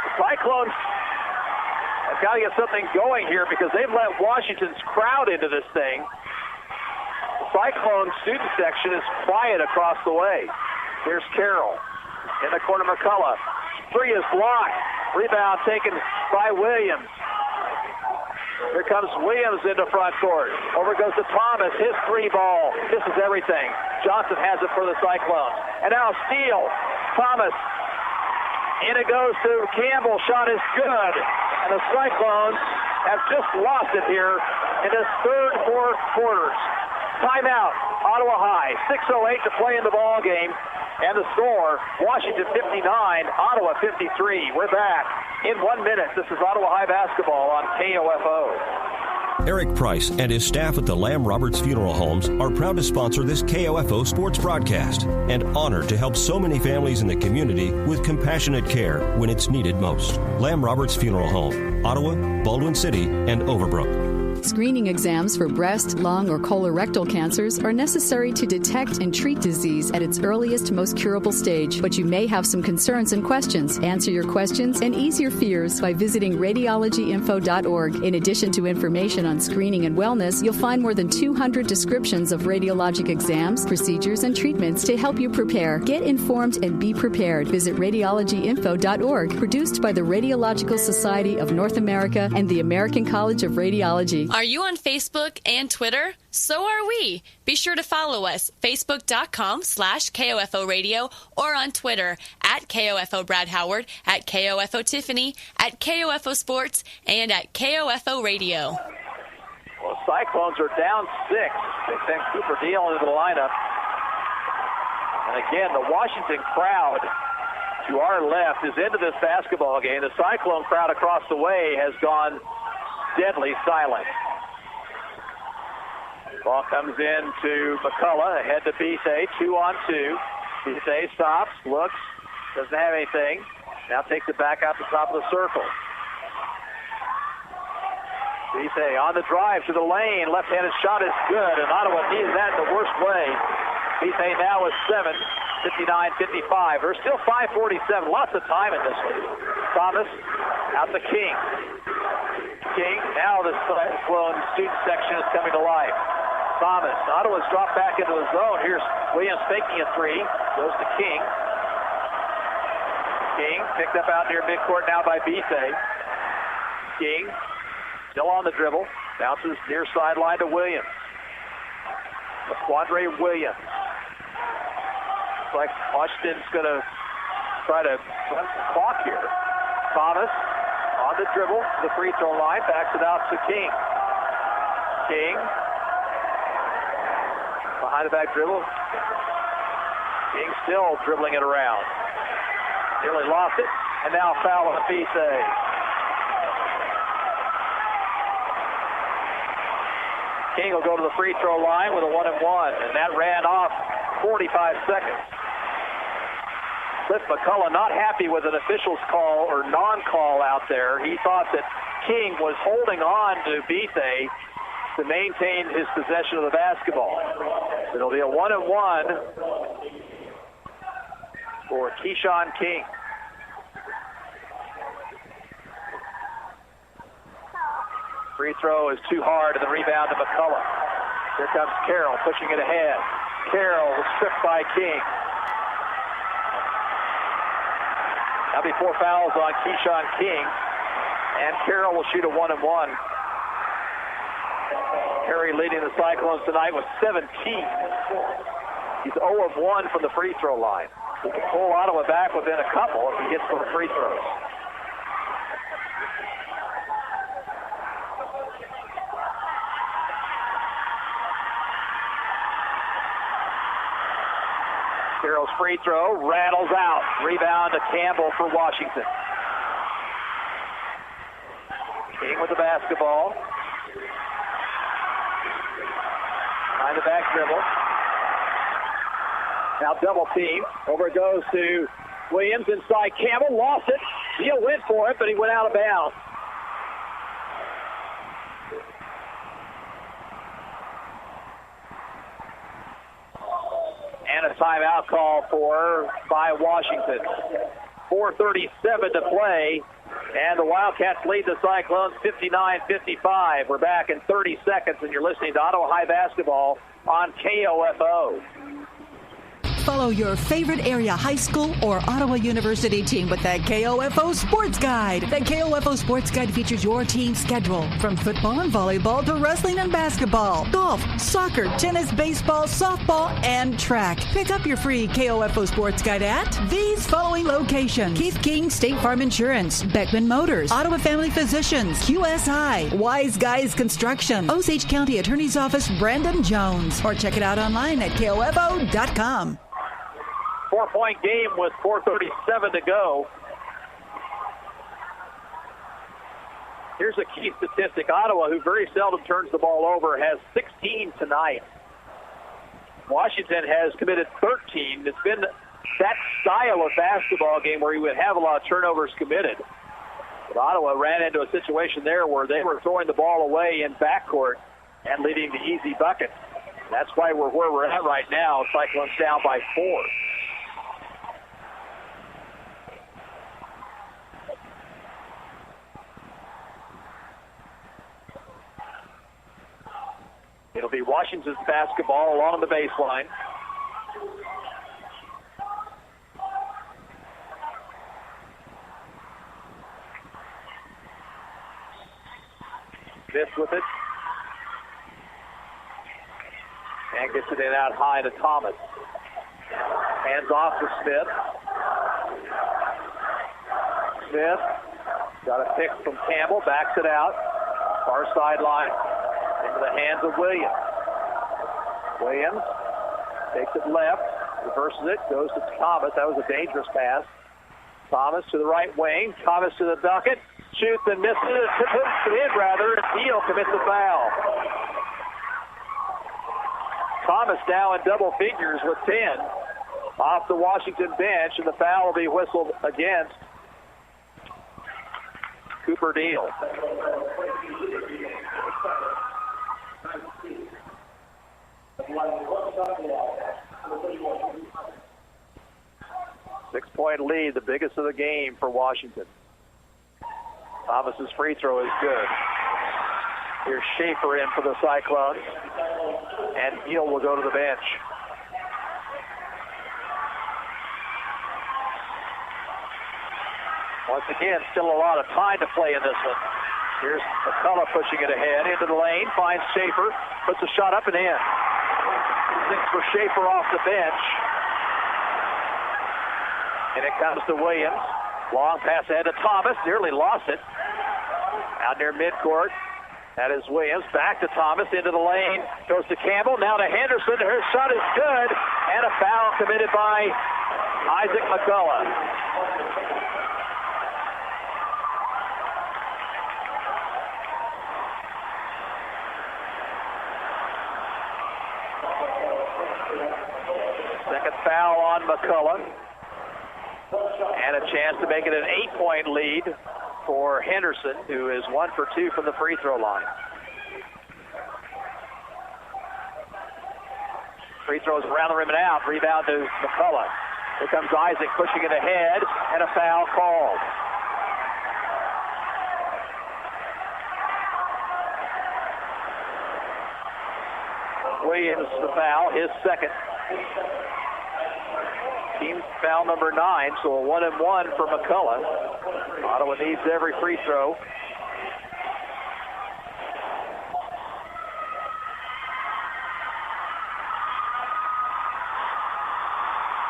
The Cyclones have got to get something going here because they've let Washington's crowd into this thing. The Cyclone student section is quiet across the way. Here's Carroll. In the corner, McCullough. Three is blocked. Rebound taken by Williams. Here comes Williams into front court. Over goes to Thomas. His three ball. This is everything. Johnson has it for the Cyclones. And now steal. Thomas. In it goes to Campbell. Shot is good. And the Cyclones have just lost it here in this third, fourth quarters. Timeout. Ottawa High. 6:08 to play in the ball game. And the score, Washington 59, Ottawa 53. We're back in 1 minute. This is Ottawa High basketball on KOFO. Eric Price and his staff at the Lamb Roberts Funeral Homes are proud to sponsor this KOFO sports broadcast and honored to help so many families in the community with compassionate care when it's needed most. Lamb Roberts Funeral Home, Ottawa, Baldwin City, and Overbrook. Screening exams for breast, lung, or colorectal cancers are necessary to detect and treat disease at its earliest, most curable stage. But you may have some concerns and questions. Answer your questions and ease your fears by visiting radiologyinfo.org. In addition to information on screening and wellness, you'll find more than 200 descriptions of radiologic exams, procedures, and treatments to help you prepare. Get informed and be prepared. Visit radiologyinfo.org. Produced by the Radiological Society of North America and the American College of Radiology. Are you on Facebook and Twitter? So are we. Be sure to follow us, facebook.com/KOFO Radio, or on Twitter, at KOFO Brad Howard, at KOFO Tiffany, at KOFO Sports, and at KOFO Radio. Well, Cyclones are down 6. They send Cooper Deal into the lineup. And again, the Washington crowd to our left is into this basketball game. The Cyclone crowd across the way has gone deadly silent. Ball comes in to McCullough, ahead to Bise, 2-on-2. Bise stops, looks, doesn't have anything. Now takes it back out the top of the circle. Bise on the drive to the lane. Left-handed shot is good, and Ottawa needs that in the worst way. Bise now is 7, 59-55. There's still 5:47. Lots of time in this one. Thomas out to King. King, now the Cyclone student section is coming to life. Thomas, Ottawa's dropped back into the zone. Here's Williams faking a three. Goes to King. King picked up out near midcourt now by Bise. King still on the dribble. Bounces near sideline to Williams. Quandre Williams. Looks like Washington's going to try to run some clock here. Thomas on the dribble, the free throw line, backs it out to King. King, behind the back dribble. King still dribbling it around. Nearly lost it, and now foul on Bise. King will go to the free throw line with a 1-and-1, and that ran off 45 seconds. Cliff McCullough not happy with an official's call or non-call out there. He thought that King was holding on to Bise to maintain his possession of the basketball. It'll be a 1-and-1 for Keyshawn King. Free throw is too hard, and the rebound to McCullough. Here comes Carroll pushing it ahead. Carroll stripped by King. That'll be 4 fouls on Keyshawn King, and Carroll will shoot a 1-and-1. Perry leading the Cyclones tonight with 17. He's 0 of 1 from the free throw line. He can pull Ottawa back within a couple if he hits those free throws. Carroll's free throw rattles out. Rebound to Campbell for Washington. King with the basketball. Behind the back dribble. Now double team. Over it goes to Williams inside Campbell. Lost it. Deal went for it, but he went out of bounds. timeout call by Washington. 4:37 to play, and the Wildcats lead the Cyclones 59-55. We're back in 30 seconds, and you're listening to Ottawa High Basketball on KOFO. Follow your favorite area high school or Ottawa University team with that KOFO Sports Guide. The KOFO Sports Guide features your team's schedule from football and volleyball to wrestling and basketball, golf, soccer, tennis, baseball, softball, and track. Pick up your free KOFO Sports Guide at these following locations: Keith King State Farm Insurance, Beckman Motors, Ottawa Family Physicians, QSI, Wise Guys Construction, Osage County Attorney's Office, Brandon Jones, or check it out online at KOFO.com. 4-point game with 4:37 to go. Here's a key statistic. Ottawa, who very seldom turns the ball over, has 16 tonight. Washington has committed 13. It's been that style of basketball game where you would have a lot of turnovers committed. But Ottawa ran into a situation there where they were throwing the ball away in backcourt and leading to easy buckets. That's why we're where we're at right now. Cyclones down by 4. It'll be Washington's basketball along the baseline. Smith with it. And gets it in out high to Thomas. Hands off to Smith. Smith got a pick from Campbell, backs it out. Far sideline. Into the hands of Williams. Williams takes it left, reverses it, goes to Thomas. That was a dangerous pass. Thomas to the right wing. Thomas to the bucket. Shoots and misses it. Puts it in, rather. Deal commits a foul. Thomas now in double figures with 10. Off the Washington bench, and the foul will be whistled against Cooper Deal. 6-point lead, the biggest of the game for Washington. Thomas's free throw is good. Here's Schaefer in for the Cyclones, and Deal will go to the bench. Once again, still a lot of time to play in this one. Here's McCullough pushing it ahead into the lane, finds Schaefer, puts a shot up and in. 6 for Schaefer off the bench. And it comes to Williams. Long pass ahead to Thomas, nearly lost it. Out near midcourt. That is Williams. Back to Thomas, into the lane. Goes to Campbell, now to Henderson. Her shot is good. And a foul committed by Isaac McCullough. Second foul on McCullough. And a chance to make it an 8-point lead for Henderson, who is 1 for 2 from the free throw line. Free throws around the rim and out. Rebound to McCullough. Here comes Isaac pushing it ahead, and a foul called. Williams the foul, his second. Team foul number 9, so a 1-and-1 for McCullough. Ottawa needs every free throw.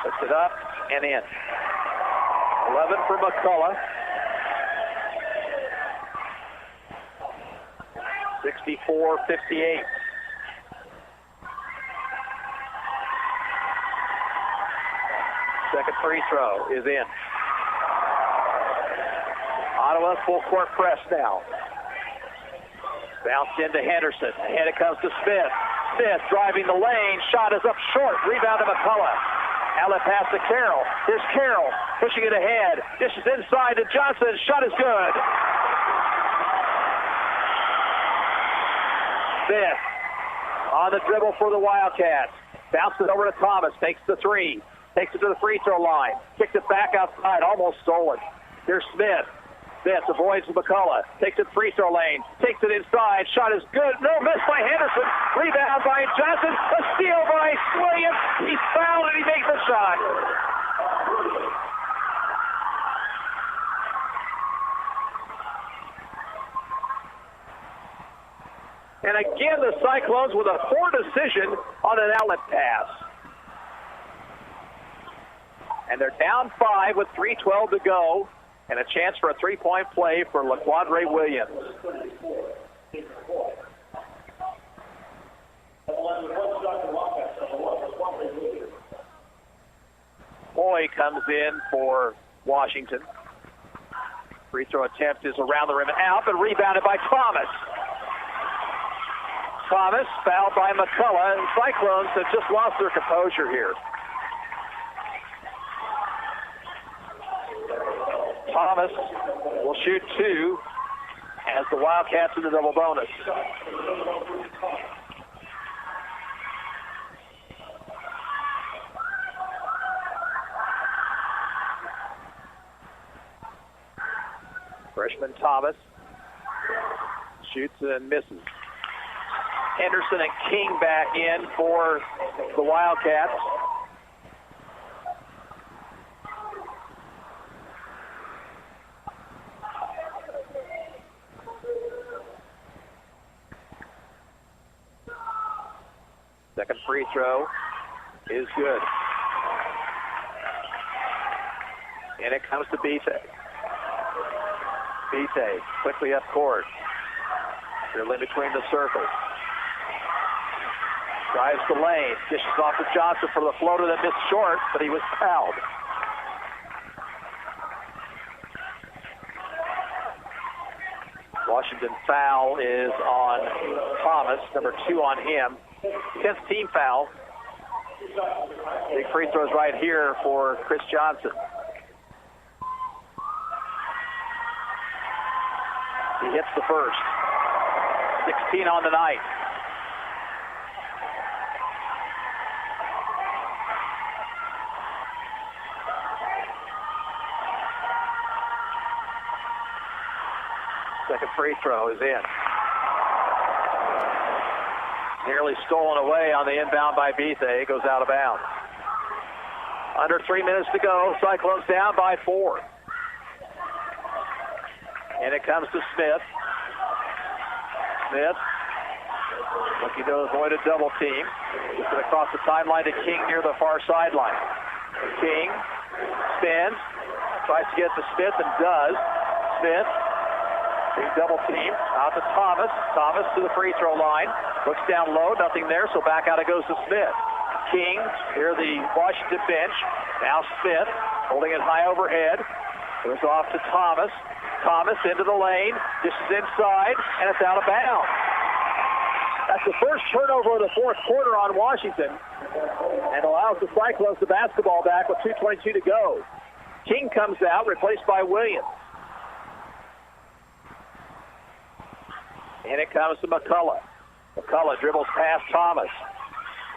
Puts it up and in. 11 for McCullough. 64-58. Second free throw is in. Ottawa full court press now. Bounced into Henderson. Ahead it comes to Smith. Smith driving the lane. Shot is up short. Rebound to McCullough. Outlet pass to Carroll. Here's Carroll pushing it ahead. Dishes inside to Johnson. Shot is good. Smith on the dribble for the Wildcats. Bounces it over to Thomas. Takes the three. Takes it to the free throw line. Kicks it back outside. Almost stolen. Here's Smith. Smith avoids McCullough. Takes it free throw lane. Takes it inside. Shot is good. No miss by Henderson. Rebound by Johnson. A steal by Williams. He's fouled and he makes a shot. And again, the Cyclones with a poor decision on an outlet pass. And they're down 5 with 3:12 to go. And a chance for a three-point play for LaQuadre Williams. Boy comes in for Washington. Free throw attempt is around the rim and out, but rebounded by Thomas. Thomas fouled by McCullough, and Cyclones have just lost their composure here. Thomas will shoot 2 as the Wildcats in the double bonus. Freshman Thomas shoots and misses. Henderson and King back in for the Wildcats. Second free throw is good. And it comes to Bise. Bise quickly up court. They're in between the circles. Drives the lane. Dishes off to Johnson for the floater that missed short, but he was fouled. Washington foul is on Thomas, number 2 on him. 10th team foul. Big free throws right here for Chris Johnson. He hits the first. 16 on the night. Second free throw is in. Nearly stolen away on the inbound by Bise. It goes out of bounds. Under 3 minutes to go. Cyclones down by 4. And it comes to Smith. Smith looking to avoid a double team. Gets it across the timeline to King near the far sideline. King spins. Tries to get to Smith and does. Smith being double teamed. Out to Thomas. Thomas to the free throw line. Looks down low. Nothing there. So back out it goes to Smith. King near the Washington bench. Now Smith holding it high overhead. Goes off to Thomas. Thomas into the lane. This is inside, and it's out of bounds. That's the first turnover of the fourth quarter on Washington, and allows the Cyclones the basketball back with 2:22 to go. King comes out, replaced by Williams. And it comes to McCullough. McCullough dribbles past Thomas.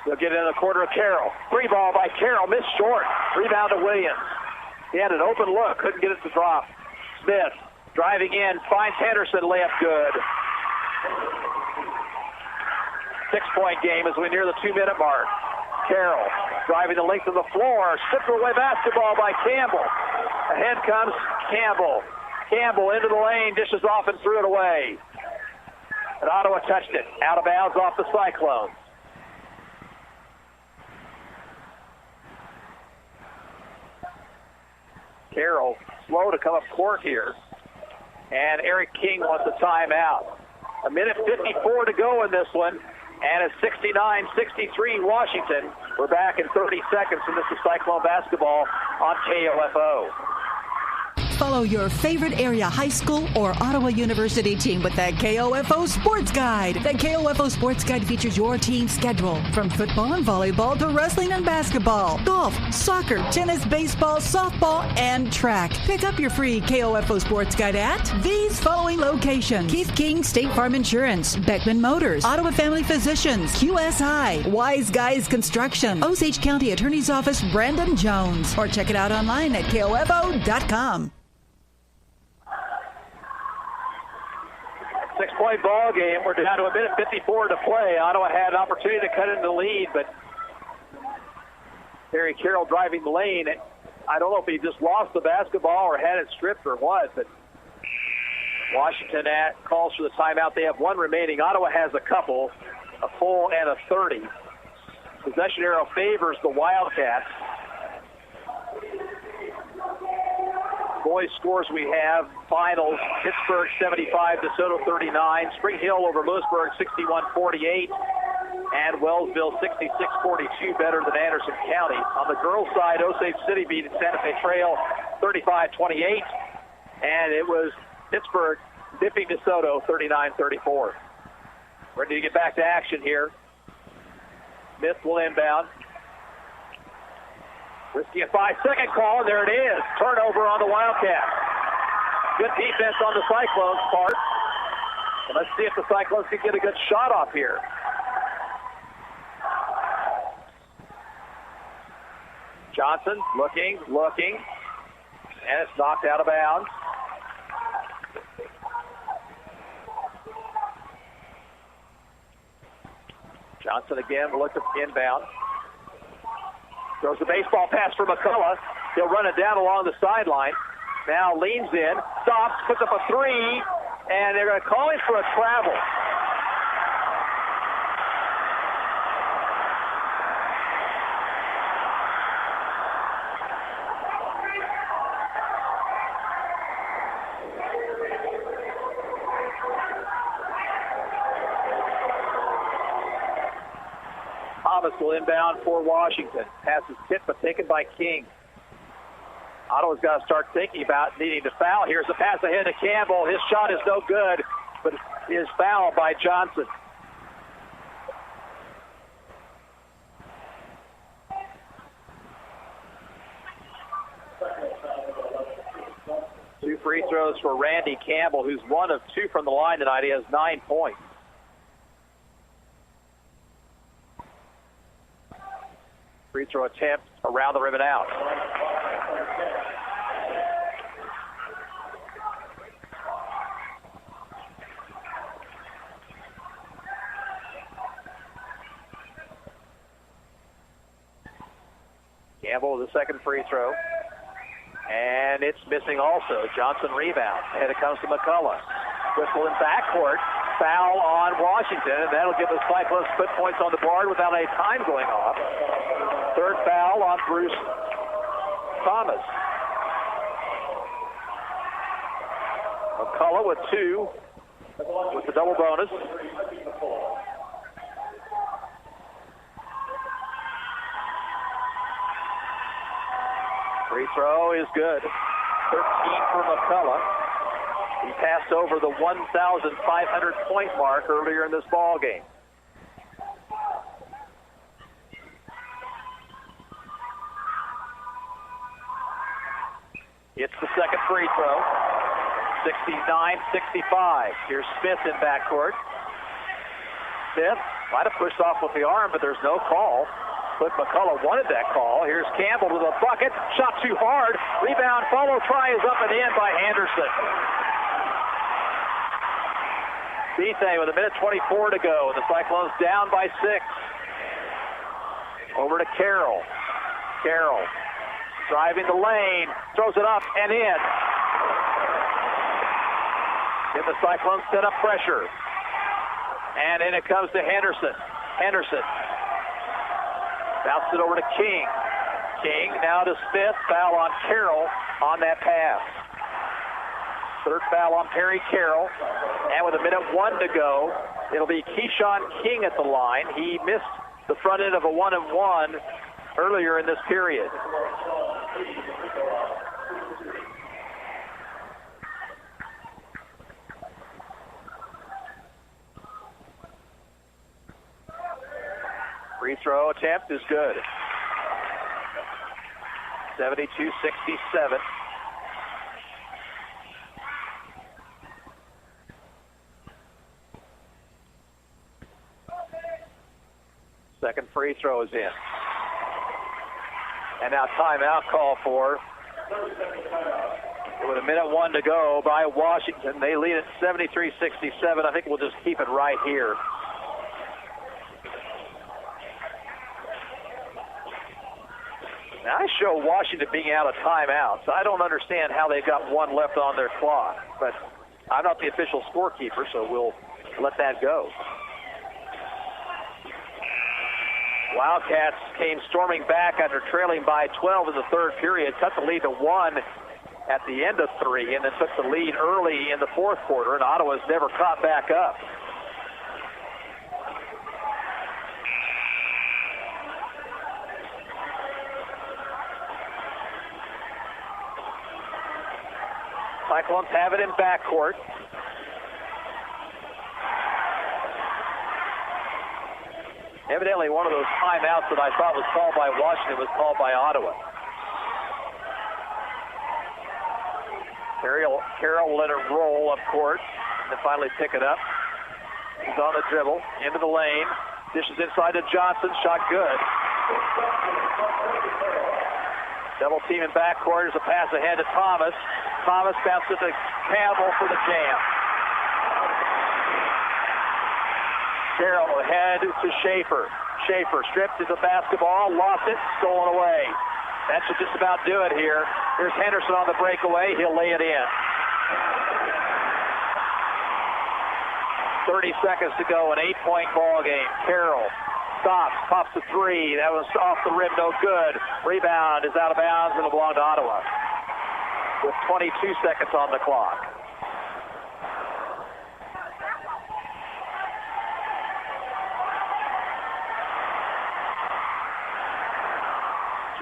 They'll get it in the corner of Carroll. Free ball by Carroll, missed short. Rebound to Williams. He had an open look, couldn't get it to drop. Smith driving in, finds Henderson, layup good. 6-point game as we near the 2-minute mark. Carroll driving the length of the floor. Stripped away basketball by Campbell. Ahead comes Campbell. Campbell into the lane, dishes off and threw it away. And Ottawa touched it. Out of bounds off the Cyclones. Carroll slow to come up court here. And Eric King wants a timeout. 1:54 to go in this one. And it's 69-63 Washington. We're back in 30 seconds, and this is Cyclone basketball on KOFO. Follow your favorite area high school or Ottawa University team with the KOFO Sports Guide. The KOFO Sports Guide features your team's schedule from football and volleyball to wrestling and basketball, golf, soccer, tennis, baseball, softball, and track. Pick up your free KOFO Sports Guide at these following locations: Keith King State Farm Insurance, Beckman Motors, Ottawa Family Physicians, QSI, Wise Guys Construction, Osage County Attorney's Office, Brandon Jones, or check it out online at KOFO.com. 6-point ball game. We're down to a minute 54 to play. Ottawa had an opportunity to cut into the lead, but Harry Carroll driving the lane. I don't know if he just lost the basketball or had it stripped or what, but Washington calls for the timeout. They have one remaining. Ottawa has a couple, a full and a 30. Possession arrow favors the Wildcats. Boys scores we have: finals, Pittsburgh 75, DeSoto 39, Spring Hill over Lewisburg 61-48, and Wellsville 66-42, better than Anderson County. On the girls' side, Osage City beat Santa Fe Trail 35-28, and it was Pittsburgh dipping DeSoto 39-34. Ready to get back to action here. Smith will inbound. Risky a 5-second call, and there it is. Turnover on the Wildcats. Good defense on the Cyclones' part. And let's see if the Cyclones can get a good shot off here. Johnson looking, and it's knocked out of bounds. Johnson again will look at inbound. Throws the baseball pass for McCullough. He'll run it down along the sideline. Now leans in, stops, puts up a three, and they're going to call him for a travel. Thomas will inbound for Washington. Pass is tipped but taken by King. Ottawa's got to start thinking about needing to foul. Here's a pass ahead to Campbell. His shot is no good, but is fouled by Johnson. Two free throws for Randy Campbell, who's one of two from the line tonight. He has 9 points. Free throw attempt around the rim and out. Campbell with the second free throw. And it's missing also. Johnson rebound. And it comes to McCullough. Whistle in backcourt. Foul on Washington, and that'll give the Cyclones put points on the board without a time going off. Third foul on Bruce Thomas. McCullough with 2 with the double bonus. Free throw is good. 13 for McCullough. He passed over the 1,500-point mark earlier in this ball game. It's the second free throw. 69-65. Here's Smith in backcourt. Smith might have pushed off with the arm, but there's no call. But McCullough wanted that call. Here's Campbell with a bucket. Shot too hard. Rebound, follow, try is up and in by Anderson. Bethane with a minute 24 to go. The Cyclones down by 6. Over to Carroll. Carroll driving the lane. Throws it up and in. Give the Cyclones set up pressure. And in it comes to Henderson. Henderson. Bounced it over to King. King now to Smith. Foul on Carroll on that pass. Third foul on Perry Carroll. And with a minute 1 to go, it'll be Keyshawn King at the line. He missed the front end of a 1-and-1 earlier in this period. attempt is good. 72-67. Second free throw is in. And now timeout call for, with 1:01 to go, by Washington. They lead at 73-67. I think we'll just keep it right here. Now, I show Washington being out of timeouts. I don't understand how they've got one left on their clock, but I'm not the official scorekeeper, so we'll let that go. Wildcats came storming back after trailing by 12 in the third period, cut the lead to 1 at the end of 3, and then took the lead early in the fourth quarter, and Ottawa's never caught back up. Cyclones have it in backcourt. Evidently, one of those timeouts that I thought was called by Washington was called by Ottawa. Carroll will let it roll up court and then finally pick it up. He's on the dribble, into the lane. Dishes inside to Johnson. Shot good. Double team in backcourt. There's a pass ahead to Thomas. Thomas bounces to Campbell for the jam. Carroll ahead to Schaefer. Schaefer stripped to the basketball, lost it, stolen away. That should just about do it here. Here's Henderson on the breakaway. He'll lay it in. 30 seconds to go, an 8-point ball game. Carroll stops, pops a three. That was off the rim, no good. Rebound is out of bounds and it'll belong to Ottawa with 22 seconds on the clock.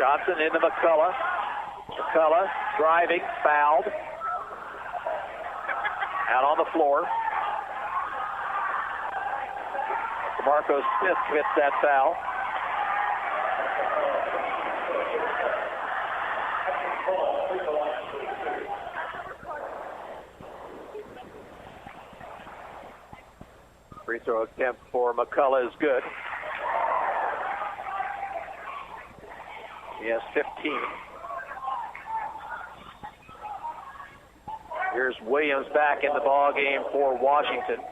Johnson into McCullough. McCullough driving, fouled. Out on the floor. DeMarco Smith commits that foul. Free throw attempt for McCullough is good. He has 15. Here's Williams back in the ball game for Washington.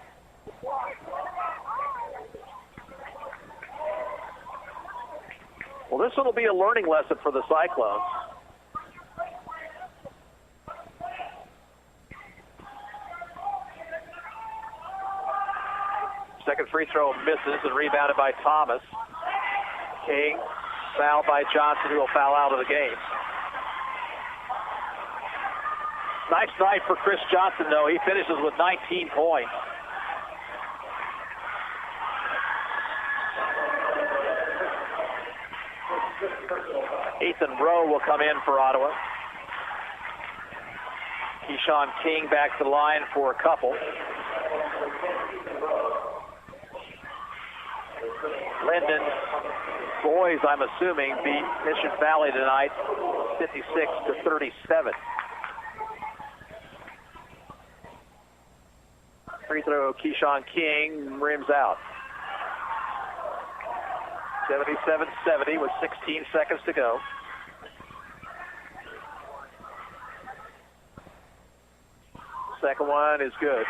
Well, this one will be a learning lesson for the Cyclones. Second free throw misses and rebounded by Thomas. King fouled by Johnson, who will foul out of the game. Nice night for Chris Johnson, though. He finishes with 19 points. Ethan Rowe will come in for Ottawa. Keyshawn King back to the line for a couple. Linden boys, I'm assuming, beat Mission Valley tonight 56-37. Free throw, Keyshawn King rims out. 77-70 with 16 seconds to go. Second one is good.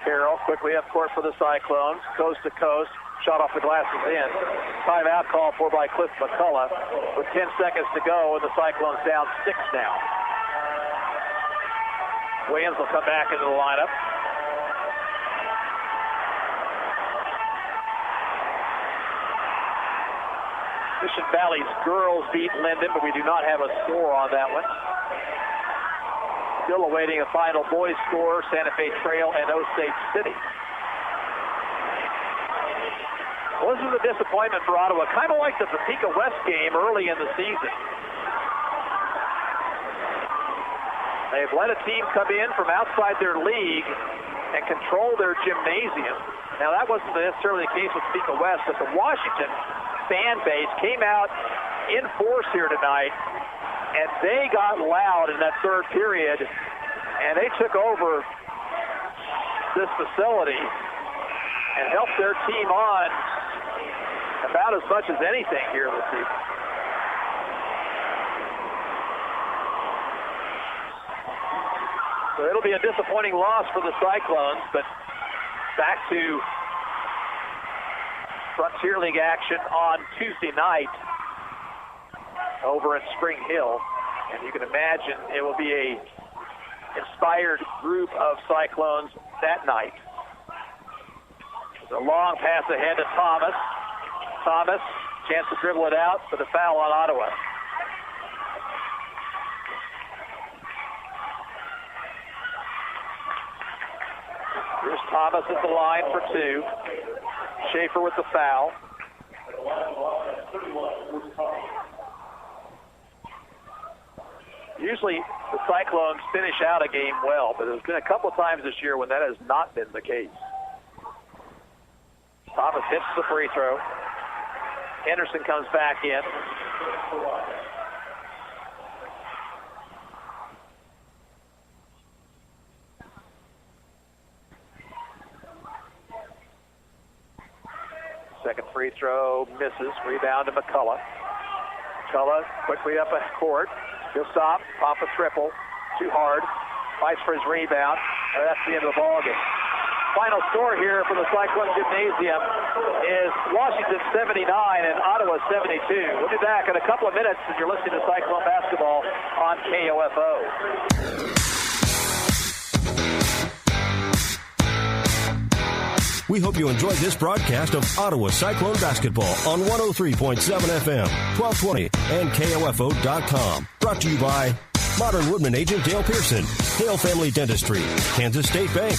Carroll quickly up court for the Cyclones, coast to coast. Shot off the glass is in. Timeout called for by Cliff McCullough with 10 seconds to go, and the Cyclones down 6 now. Williams will come back into the lineup. Mission Valley's girls beat Linden, but we do not have a score on that one. Still awaiting a final boys score, Santa Fe Trail and Osage City. Well, this is a disappointment for Ottawa, kind of like the Topeka West game early in the season. They've let a team come in from outside their league and control their gymnasium. Now, that wasn't necessarily the case with Topeka West, but the Washington fan base came out in force here tonight, and they got loud in that third period, and they took over this facility and helped their team on about as much as anything here this evening. So it'll be a disappointing loss for the Cyclones, but back to Frontier League action on Tuesday night over at Spring Hill. And you can imagine it will be a inspired group of Cyclones that night. There's a long pass ahead to Thomas. Thomas, chance to dribble it out for the foul on Ottawa. Here's Thomas at the line for two. Schaefer with the foul. Usually the Cyclones finish out a game well, but there's been a couple of times this year when that has not been the case. Thomas hits the free throw. Henderson comes back in. Second free throw misses. Rebound to McCullough. McCullough quickly up at court. He'll stop. Off a triple. Too hard. Fights for his rebound. And that's the end of the ballgame. Final score here for the Cyclone Gymnasium is Washington 79 and Ottawa 72. We'll be back in a couple of minutes as you're listening to Cyclone Basketball on KOFO. We hope you enjoyed this broadcast of Ottawa Cyclone Basketball on 103.7 FM, 1220, and KOFO.com. Brought to you by Modern Woodman agent Dale Pearson, Hale Family Dentistry, Kansas State Bank,